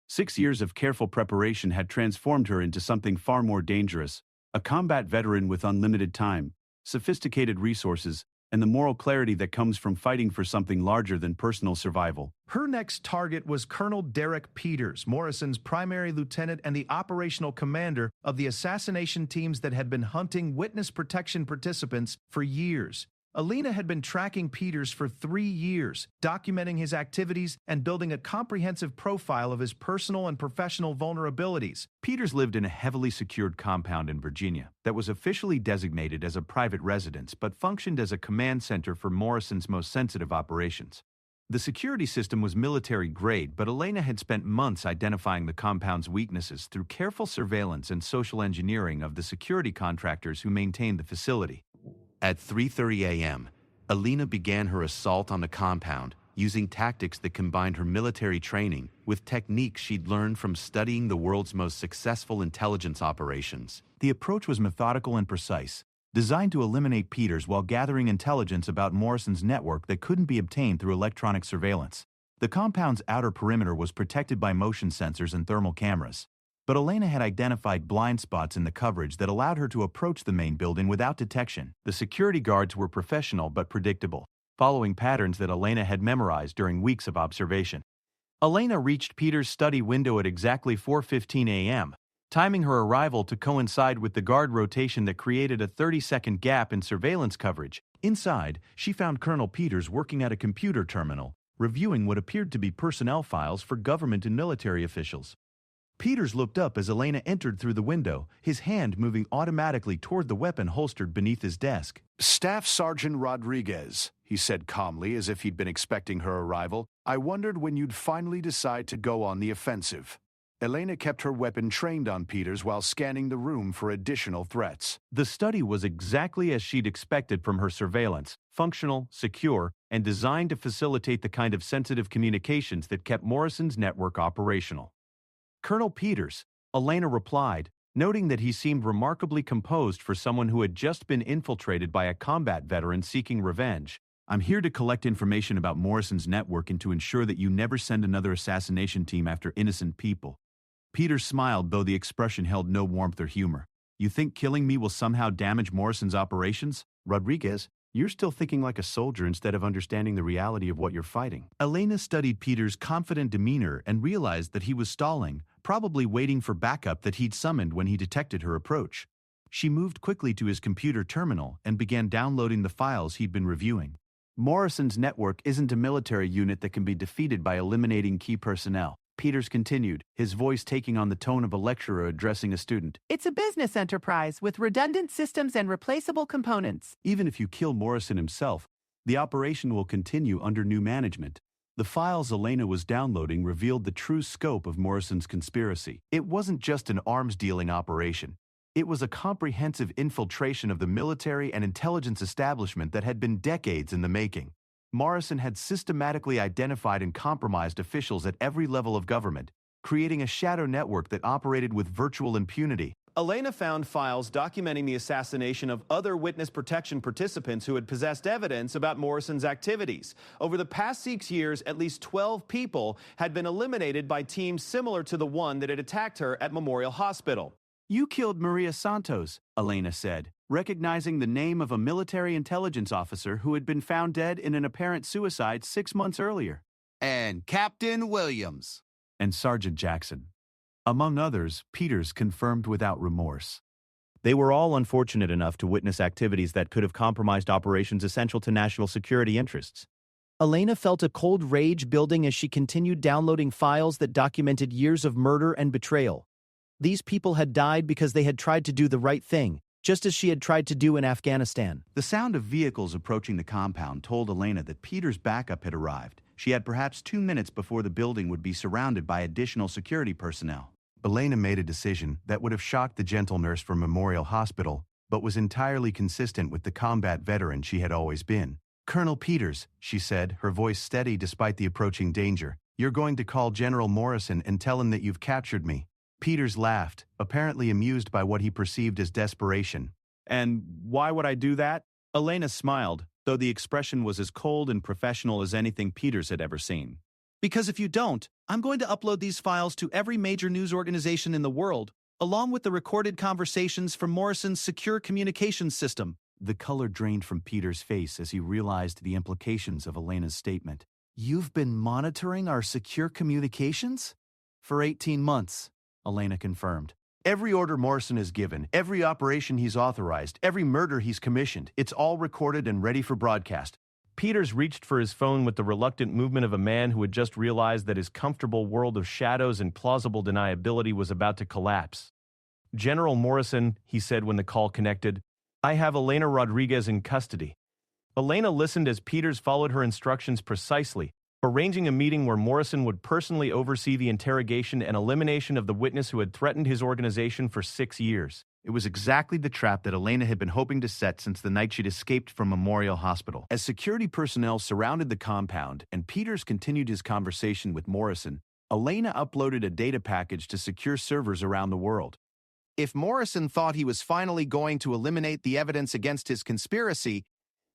6 years of careful preparation had transformed her into something far more dangerous, a combat veteran with unlimited time, sophisticated resources, and the moral clarity that comes from fighting for something larger than personal survival. Her next target was Colonel Derek Peters, Morrison's primary lieutenant and the operational commander of the assassination teams that had been hunting witness protection participants for years. Elena had been tracking Peters for 3 years, documenting his activities and building a comprehensive profile of his personal and professional vulnerabilities. Peters lived in a heavily secured compound in Virginia that was officially designated as a private residence but functioned as a command center for Morrison's most sensitive operations. The security system was military-grade, but Elena had spent months identifying the compound's weaknesses through careful surveillance and social engineering of the security contractors who maintained the facility. At 3:30 a.m., Elena began her assault on the compound, using tactics that combined her military training with techniques she'd learned from studying the world's most successful intelligence operations. The approach was methodical and precise, designed to eliminate Peters while gathering intelligence about Morrison's network that couldn't be obtained through electronic surveillance. The compound's outer perimeter was protected by motion sensors and thermal cameras, but Elena had identified blind spots in the coverage that allowed her to approach the main building without detection. The security guards were professional but predictable, following patterns that Elena had memorized during weeks of observation. Elena reached Peters' study window at exactly 4:15 a.m., timing her arrival to coincide with the guard rotation that created a 30-second gap in surveillance coverage. Inside, she found Colonel Peters working at a computer terminal, reviewing what appeared to be personnel files for government and military officials. Peters looked up as Elena entered through the window, his hand moving automatically toward the weapon holstered beneath his desk. "Staff Sergeant Rodriguez," he said calmly as if he'd been expecting her arrival. "I wondered when you'd finally decide to go on the offensive." Elena kept her weapon trained on Peters while scanning the room for additional threats. The study was exactly as she'd expected from her surveillance, functional, secure, and designed to facilitate the kind of sensitive communications that kept Morrison's network operational. "Colonel Peters," Elena replied, noting that he seemed remarkably composed for someone who had just been infiltrated by a combat veteran seeking revenge. "I'm here to collect information about Morrison's network and to ensure that you never send another assassination team after innocent people." Peters smiled, though the expression held no warmth or humor. "You think killing me will somehow damage Morrison's operations? Rodriguez, you're still thinking like a soldier instead of understanding the reality of what you're fighting." Elena studied Peters' confident demeanor and realized that he was stalling, probably waiting for backup that he'd summoned when he detected her approach. She moved quickly to his computer terminal and began downloading the files he'd been reviewing. "Morrison's network isn't a military unit that can be defeated by eliminating key personnel," Peters continued, his voice taking on the tone of a lecturer addressing a student. It's a business enterprise with redundant systems and replaceable components. "Even if you kill Morrison himself, the operation will continue under new management." The files Elena was downloading revealed the true scope of Morrison's conspiracy. It wasn't just an arms-dealing operation. It was a comprehensive infiltration of the military and intelligence establishment that had been decades in the making. Morrison had systematically identified and compromised officials at every level of government, creating a shadow network that operated with virtual impunity. Elena found files documenting the assassination of other witness protection participants who had possessed evidence about Morrison's activities. Over the past 6 years, at least 12 people had been eliminated by teams similar to the one that had attacked her at Memorial Hospital. "You killed Maria Santos," Elena said, recognizing the name of a military intelligence officer who had been found dead in an apparent suicide 6 months earlier. And Captain Williams. And Sergeant Jackson. Among others, Peters confirmed without remorse. They were all unfortunate enough to witness activities that could have compromised operations essential to national security interests. Elena felt a cold rage building as she continued downloading files that documented years of murder and betrayal. These people had died because they had tried to do the right thing, just as she had tried to do in Afghanistan. The sound of vehicles approaching the compound told Elena that Peter's backup had arrived. She had perhaps 2 minutes before the building would be surrounded by additional security personnel. Elena made a decision that would have shocked the gentle nurse from Memorial Hospital, but was entirely consistent with the combat veteran she had always been. "Colonel Peters," she said, her voice steady despite the approaching danger, "you're going to call General Morrison and tell him that you've captured me." Peters laughed, apparently amused by what he perceived as desperation. "And why would I do that?" Elena smiled, though the expression was as cold and professional as anything Peters had ever seen. "Because if you don't, I'm going to upload these files to every major news organization in the world, along with the recorded conversations from Morrison's secure communications system." The color drained from Peter's face as he realized the implications of Elena's statement. "You've been monitoring our secure communications?" "For 18 months, Elena confirmed. "Every order Morrison has given, every operation he's authorized, every murder he's commissioned, it's all recorded and ready for broadcast." Peters reached for his phone with the reluctant movement of a man who had just realized that his comfortable world of shadows and plausible deniability was about to collapse. "General Morrison," he said when the call connected, "I have Elena Rodriguez in custody." Elena listened as Peters followed her instructions precisely, arranging a meeting where Morrison would personally oversee the interrogation and elimination of the witness who had threatened his organization for 6 years. It was exactly the trap that Elena had been hoping to set since the night she'd escaped from Memorial Hospital. As security personnel surrounded the compound and Peters continued his conversation with Morrison, Elena uploaded a data package to secure servers around the world. If Morrison thought he was finally going to eliminate the evidence against his conspiracy,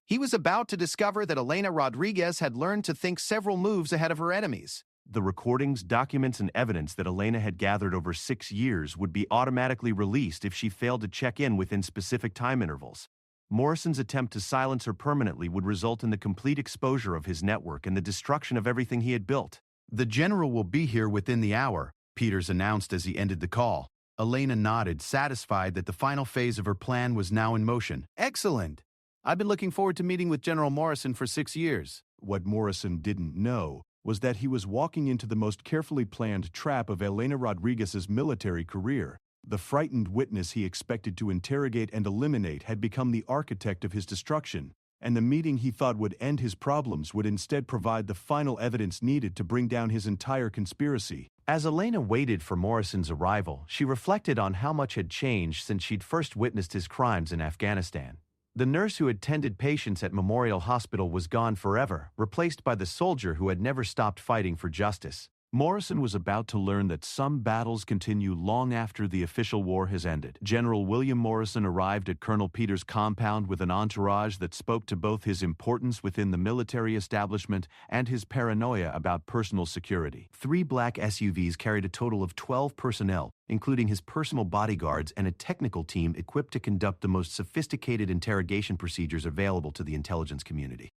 he was about to discover that Elena Rodriguez had learned to think several moves ahead of her enemies. The recordings, documents, and evidence that Elena had gathered over 6 years would be automatically released if she failed to check in within specific time intervals. Morrison's attempt to silence her permanently would result in the complete exposure of his network and the destruction of everything he had built. "The general will be here within the hour," Peters announced as he ended the call. Elena nodded, satisfied that the final phase of her plan was now in motion. "Excellent. I've been looking forward to meeting with General Morrison for 6 years." What Morrison didn't know was that he was walking into the most carefully planned trap of Elena Rodriguez's military career. The frightened witness he expected to interrogate and eliminate had become the architect of his destruction, and the meeting he thought would end his problems would instead provide the final evidence needed to bring down his entire conspiracy. As Elena waited for Morrison's arrival, she reflected on how much had changed since she'd first witnessed his crimes in Afghanistan. The nurse who had tended patients at Memorial Hospital was gone forever, replaced by the soldier who had never stopped fighting for justice. Morrison was about to learn that some battles continue long after the official war has ended. General William Morrison arrived at Colonel Peters' compound with an entourage that spoke to both his importance within the military establishment and his paranoia about personal security. 3 black SUVs carried a total of 12 personnel, including his personal bodyguards and a technical team equipped to conduct the most sophisticated interrogation procedures available to the intelligence community.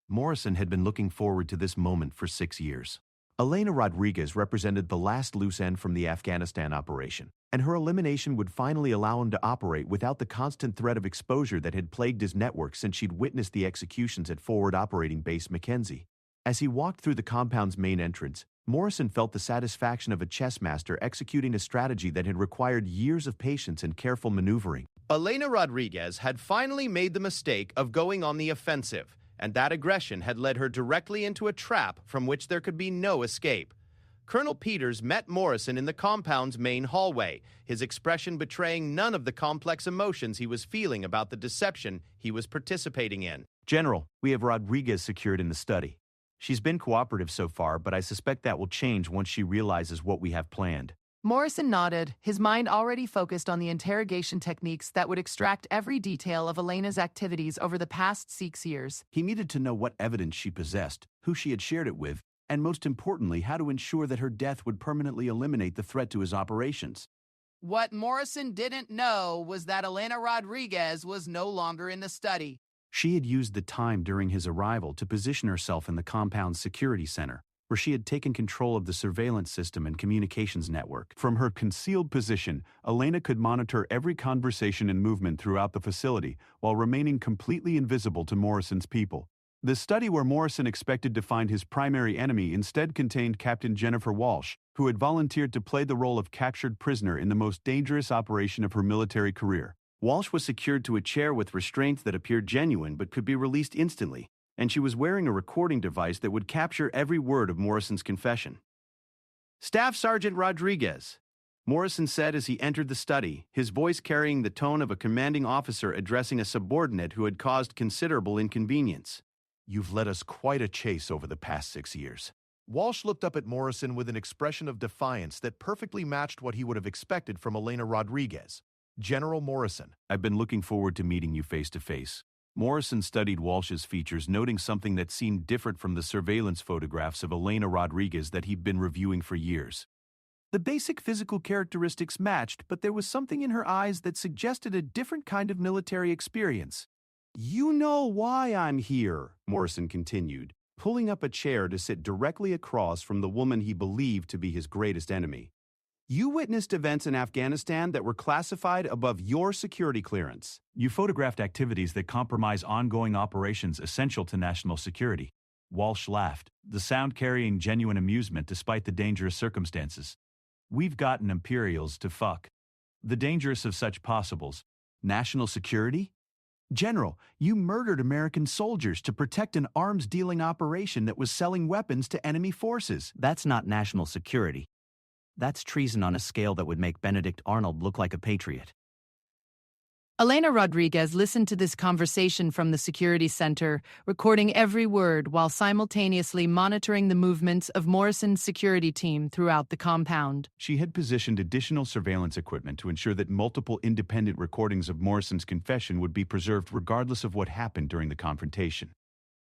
Morrison had been looking forward to this moment for 6 years. Elena Rodriguez represented the last loose end from the Afghanistan operation, and her elimination would finally allow him to operate without the constant threat of exposure that had plagued his network since she'd witnessed the executions at Forward Operating Base Mackenzie. As he walked through the compound's main entrance, Morrison felt the satisfaction of a chess master executing a strategy that had required years of patience and careful maneuvering. Elena Rodriguez had finally made the mistake of going on the offensive, and that aggression had led her directly into a trap from which there could be no escape. Colonel Peters met Morrison in the compound's main hallway, his expression betraying none of the complex emotions he was feeling about the deception he was participating in. "General, we have Rodriguez secured in the study. She's been cooperative so far, but I suspect that will change once she realizes what we have planned." Morrison nodded, his mind already focused on the interrogation techniques that would extract every detail of Elena's activities over the past 6 years. He needed to know what evidence she possessed, who she had shared it with, and most importantly, how to ensure that her death would permanently eliminate the threat to his operations. What Morrison didn't know was that Elena Rodriguez was no longer in the study. She had used the time during his arrival to position herself in the compound's security center, where she had taken control of the surveillance system and communications network. From her concealed position, Elena could monitor every conversation and movement throughout the facility while remaining completely invisible to Morrison's people. The study where Morrison expected to find his primary enemy instead contained Captain Jennifer Walsh, who had volunteered to play the role of captured prisoner in the most dangerous operation of her military career. Walsh was secured to a chair with restraints that appeared genuine but could be released instantly, and she was wearing a recording device that would capture every word of Morrison's confession. "Staff Sergeant Rodriguez," Morrison said as he entered the study, his voice carrying the tone of a commanding officer addressing a subordinate who had caused considerable inconvenience. "You've led us quite a chase over the past 6 years." Walsh looked up at Morrison with an expression of defiance that perfectly matched what he would have expected from Elena Rodriguez. "General Morrison, "I've been looking forward to meeting you face to face." Morrison studied Walsh's features, noting something that seemed different from the surveillance photographs of Elena Rodriguez that he'd been reviewing for years. The basic physical characteristics matched, but there was something in her eyes that suggested a different kind of military experience. "You know why I'm here," Morrison continued, pulling up a chair to sit directly across from the woman he believed to be his greatest enemy. "You witnessed events in Afghanistan that were classified above your security clearance. You photographed activities that compromise ongoing operations essential to national security." Walsh laughed, the sound carrying genuine amusement despite the dangerous circumstances. "We've gotten Imperials to fuck. The dangerous of such possibles. National security? General, you murdered American soldiers to protect an arms-dealing operation that was selling weapons to enemy forces." That's not national security. That's treason on a scale that would make Benedict Arnold look like a patriot. Elena Rodriguez listened to this conversation from the security center, recording every word while simultaneously monitoring the movements of Morrison's security team throughout the compound. She had positioned additional surveillance equipment to ensure that multiple independent recordings of Morrison's confession would be preserved regardless of what happened during the confrontation.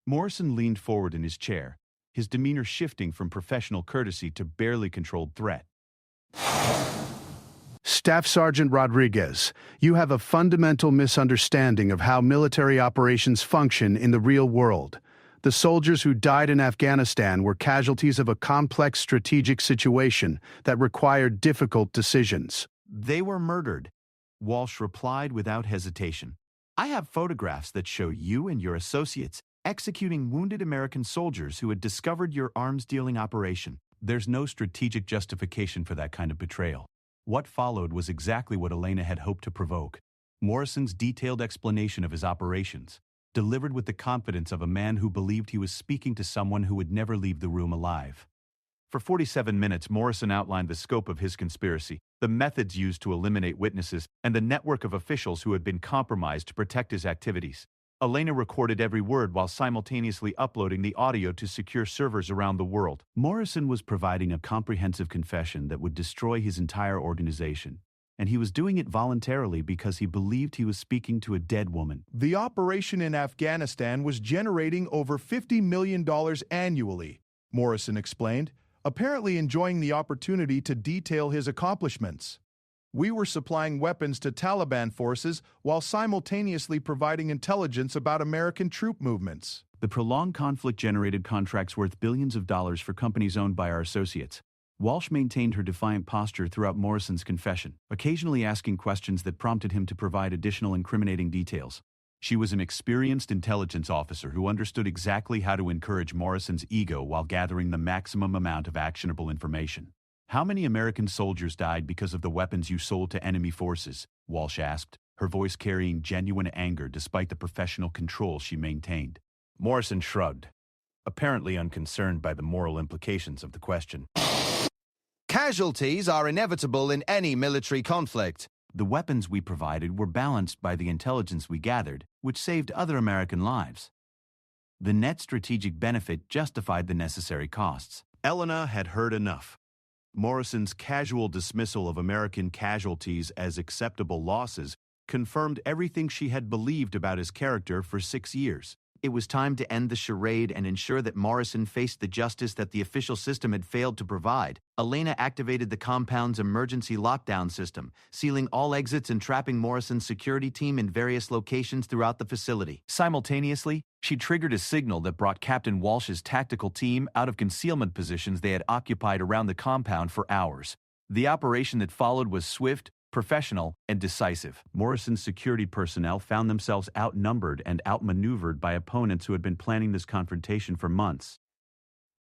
Morrison leaned forward in his chair, his demeanor shifting from professional courtesy to barely controlled threat. Staff Sergeant Rodriguez, you have a fundamental misunderstanding of how military operations function in the real world. The soldiers who died in Afghanistan were casualties of a complex strategic situation that required difficult decisions. "They were murdered," Walsh replied without hesitation. "I have photographs that show you and your associates executing wounded American soldiers who had discovered your arms-dealing operation. There's no strategic justification for that kind of betrayal." What followed was exactly what Elena had hoped to provoke. Morrison's detailed explanation of his operations, delivered with the confidence of a man who believed he was speaking to someone who would never leave the room alive. For 47 minutes, Morrison outlined the scope of his conspiracy, the methods used to eliminate witnesses, and the network of officials who had been compromised to protect his activities. Elena recorded every word while simultaneously uploading the audio to secure servers around the world. Morrison was providing a comprehensive confession that would destroy his entire organization, and he was doing it voluntarily because he believed he was speaking to a dead woman. the operation in Afghanistan was generating over $50 million annually," Morrison explained, apparently enjoying the opportunity to detail his accomplishments. "We were supplying weapons to Taliban forces while simultaneously providing intelligence about American troop movements." The prolonged conflict generated contracts worth billions of dollars for companies owned by our associates. Walsh maintained her defiant posture throughout Morrison's confession, occasionally asking questions that prompted him to provide additional incriminating details. She was an experienced intelligence officer who understood exactly how to encourage Morrison's ego while gathering the maximum amount of actionable information. "How many American soldiers died because of the weapons you sold to enemy forces?" Walsh asked, her voice carrying genuine anger despite the professional control she maintained. Morrison shrugged, apparently unconcerned by the moral implications of the question. Casualties are inevitable in any military conflict. "The weapons we provided were balanced by the intelligence we gathered, which saved other American lives. The net strategic benefit justified the necessary costs." Elena had heard enough. Morrison's casual dismissal of American casualties as acceptable losses confirmed everything she had believed about his character for 6 years. It was time to end the charade and ensure that Morrison faced the justice that the official system had failed to provide. Elena activated the compound's emergency lockdown system, sealing all exits and trapping Morrison's security team in various locations throughout the facility. Simultaneously, she triggered a signal that brought Captain Walsh's tactical team out of concealment positions they had occupied around the compound for hours. The operation that followed was swift, professional, and decisive. Morrison's security personnel found themselves outnumbered and outmaneuvered by opponents who had been planning this confrontation for months.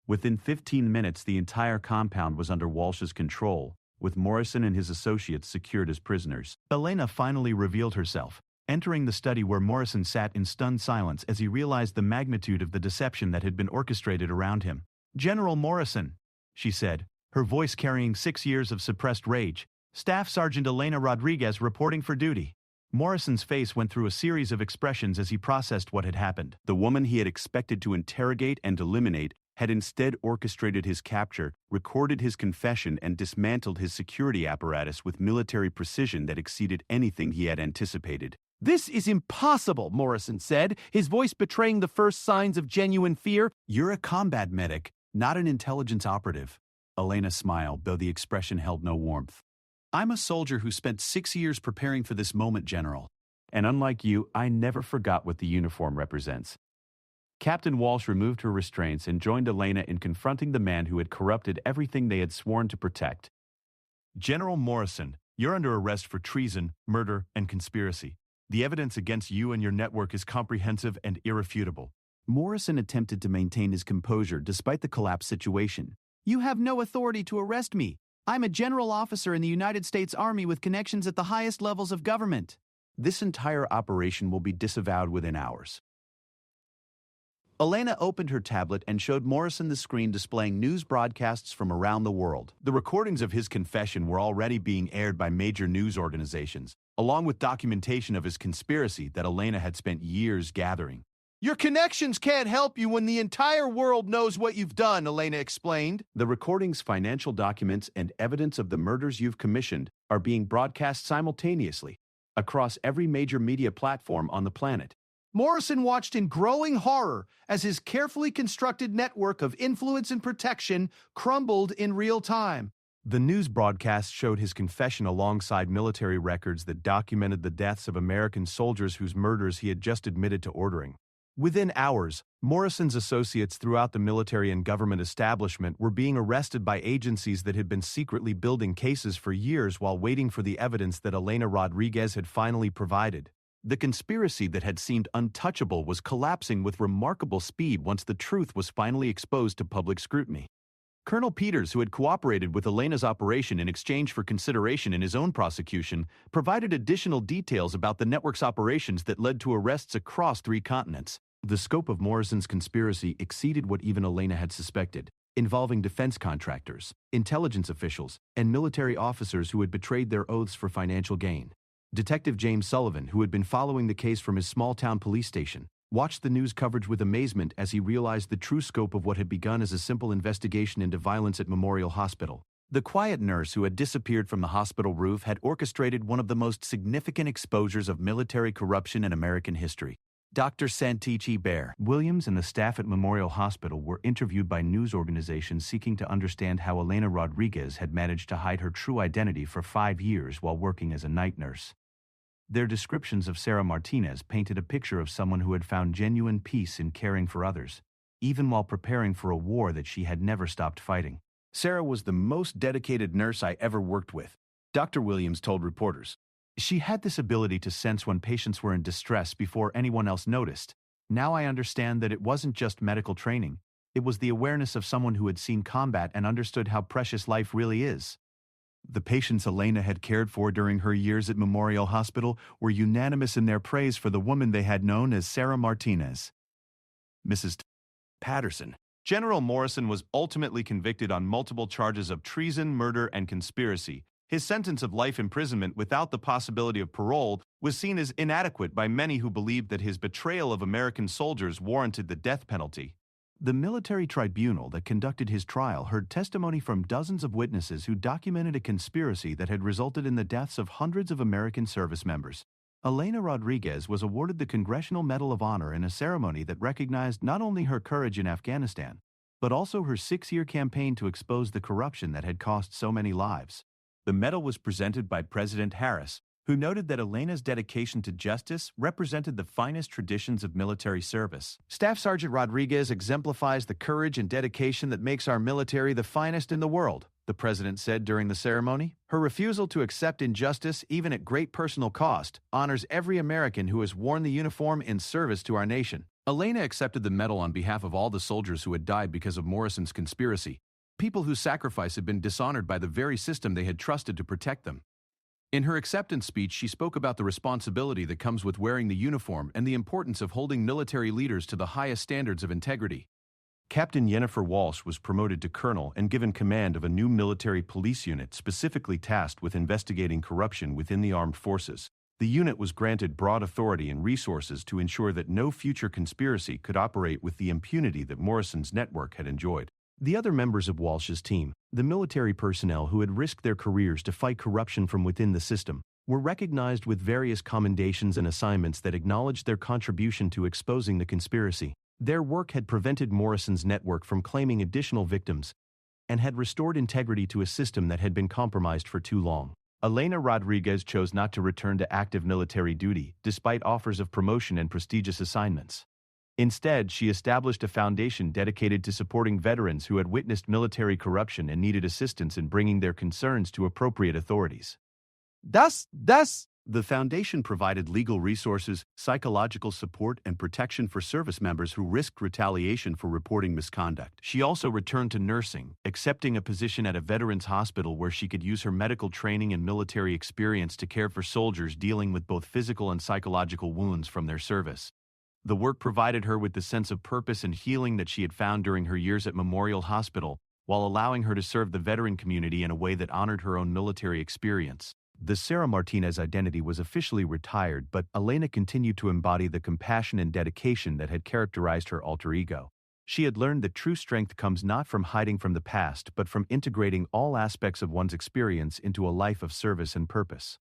Within 15 minutes, the entire compound was under Walsh's control, with Morrison and his associates secured as prisoners. Elena finally revealed herself, entering the study where Morrison sat in stunned silence as he realized the magnitude of the deception that had been orchestrated around him. "General Morrison," she said, her voice carrying 6 years of suppressed rage. "Staff Sergeant Elena Rodriguez reporting for duty." Morrison's face went through a series of expressions as he processed what had happened. The woman he had expected to interrogate and eliminate had instead orchestrated his capture, recorded his confession, and dismantled his security apparatus with military precision that exceeded anything he had anticipated. "This is impossible," Morrison said, his voice betraying the first signs of genuine fear. "You're a combat medic, not an intelligence operative." Elena smiled, though the expression held no warmth. "I'm a soldier who spent 6 years preparing for this moment, General. And unlike you, I never forgot what the uniform represents." Captain Walsh removed her restraints and joined Elena in confronting the man who had corrupted everything they had sworn to protect. "General Morrison, you're under arrest for treason, murder, and conspiracy. The evidence against you and your network is comprehensive and irrefutable." Morrison attempted to maintain his composure despite the collapsed situation. "You have no authority to arrest me. I'm a general officer in the United States Army with connections at the highest levels of government." "This entire operation will be disavowed within hours." Elena opened her tablet and showed Morrison the screen displaying news broadcasts from around the world. The recordings of his confession were already being aired by major news organizations, along with documentation of his conspiracy that Elena had spent years gathering. "Your connections can't help you when the entire world knows what you've done," Elena explained. "The recordings, financial documents, and evidence of the murders you've commissioned are being broadcast simultaneously across every major media platform on the planet." Morrison watched in growing horror as his carefully constructed network of influence and protection crumbled in real time. The news broadcast showed his confession alongside military records that documented the deaths of American soldiers whose murders he had just admitted to ordering. Within hours, Morrison's associates throughout the military and government establishment were being arrested by agencies that had been secretly building cases for years while waiting for the evidence that Elena Rodriguez had finally provided. The conspiracy that had seemed untouchable was collapsing with remarkable speed once the truth was finally exposed to public scrutiny. Colonel Peters, who had cooperated with Elena's operation in exchange for consideration in his own prosecution, provided additional details about the network's operations that led to arrests across 3 continents. The scope of Morrison's conspiracy exceeded what even Elena had suspected, involving defense contractors, intelligence officials, and military officers who had betrayed their oaths for financial gain. Detective James Sullivan, who had been following the case from his small-town police station, watched the news coverage with amazement as he realized the true scope of what had begun as a simple investigation into violence at Memorial Hospital. The quiet nurse who had disappeared from the hospital roof had orchestrated one of the most significant exposures of military corruption in American history. Dr. Santichi Bear. Williams and the staff at Memorial Hospital were interviewed by news organizations seeking to understand how Elena Rodriguez had managed to hide her true identity for 5 years while working as a night nurse. Their descriptions of Sarah Martinez painted a picture of someone who had found genuine peace in caring for others, even while preparing for a war that she had never stopped fighting. "Sarah was the most dedicated nurse I ever worked with," Dr. Williams told reporters. "She had this ability to sense when patients were in distress before anyone else noticed. Now I understand that it wasn't just medical training. It was the awareness of someone who had seen combat and understood how precious life really is." The patients Elena had cared for during her years at Memorial Hospital were unanimous in their praise for the woman they had known as Sarah Martinez. Mrs. Patterson. General Morrison was ultimately convicted on multiple charges of treason, murder, and conspiracy. His sentence of life imprisonment without the possibility of parole was seen as inadequate by many who believed that his betrayal of American soldiers warranted the death penalty. The military tribunal that conducted his trial heard testimony from dozens of witnesses who documented a conspiracy that had resulted in the deaths of hundreds of American service members. Elena Rodriguez was awarded the Congressional Medal of Honor in a ceremony that recognized not only her courage in Afghanistan, but also her 6-year campaign to expose the corruption that had cost so many lives. The medal was presented by President Harris, who noted that Elena's dedication to justice represented the finest traditions of military service. "Staff Sergeant Rodriguez exemplifies the courage and dedication that makes our military the finest in the world," the president said during the ceremony. "Her refusal to accept injustice, even at great personal cost, honors every American who has worn the uniform in service to our nation." Elena accepted the medal on behalf of all the soldiers who had died because of Morrison's conspiracy. people whose sacrifice had been dishonored by the very system they had trusted to protect them. In her acceptance speech, she spoke about the responsibility that comes with wearing the uniform and the importance of holding military leaders to the highest standards of integrity. Captain Yennefer Walsh was promoted to colonel and given command of a new military police unit specifically tasked with investigating corruption within the armed forces. The unit was granted broad authority and resources to ensure that no future conspiracy could operate with the impunity that Morrison's network had enjoyed. The other members of Walsh's team, the military personnel who had risked their careers to fight corruption from within the system, were recognized with various commendations and assignments that acknowledged their contribution to exposing the conspiracy. Their work had prevented Morrison's network from claiming additional victims and had restored integrity to a system that had been compromised for too long. Elena Rodriguez chose not to return to active military duty, despite offers of promotion and prestigious assignments. Instead, she established a foundation dedicated to supporting veterans who had witnessed military corruption and needed assistance in bringing their concerns to appropriate authorities. The foundation provided legal resources, psychological support, and protection for service members who risked retaliation for reporting misconduct. She also returned to nursing, accepting a position at a veterans hospital where she could use her medical training and military experience to care for soldiers dealing with both physical and psychological wounds from their service. The work provided her with the sense of purpose and healing that she had found during her years at Memorial Hospital, while allowing her to serve the veteran community in a way that honored her own military experience. The Sarah Martinez identity was officially retired, but Elena continued to embody the compassion and dedication that had characterized her alter ego. She had learned that true strength comes not from hiding from the past, but from integrating all aspects of one's experience into a life of service and purpose.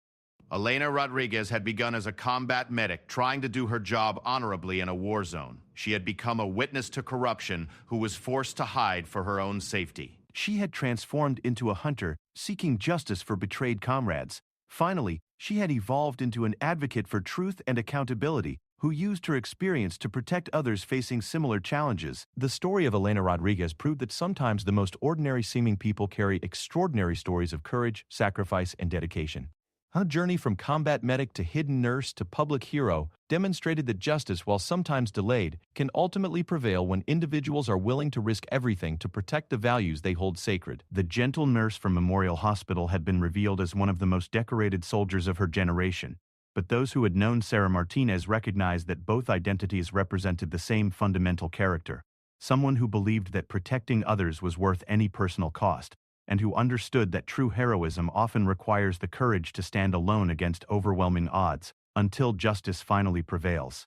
Elena Rodriguez had begun as a combat medic, trying to do her job honorably in a war zone. She had become a witness to corruption who was forced to hide for her own safety. She had transformed into a hunter, seeking justice for betrayed comrades. Finally, she had evolved into an advocate for truth and accountability, who used her experience to protect others facing similar challenges. The story of Elena Rodriguez proved that sometimes the most ordinary-seeming people carry extraordinary stories of courage, sacrifice, and dedication. Her journey from combat medic to hidden nurse to public hero demonstrated that justice, while sometimes delayed, can ultimately prevail when individuals are willing to risk everything to protect the values they hold sacred. The gentle nurse from Memorial Hospital had been revealed as one of the most decorated soldiers of her generation, but those who had known Sarah Martinez recognized that both identities represented the same fundamental character, someone who believed that protecting others was worth any personal cost, and who understood that true heroism often requires the courage to stand alone against overwhelming odds until justice finally prevails.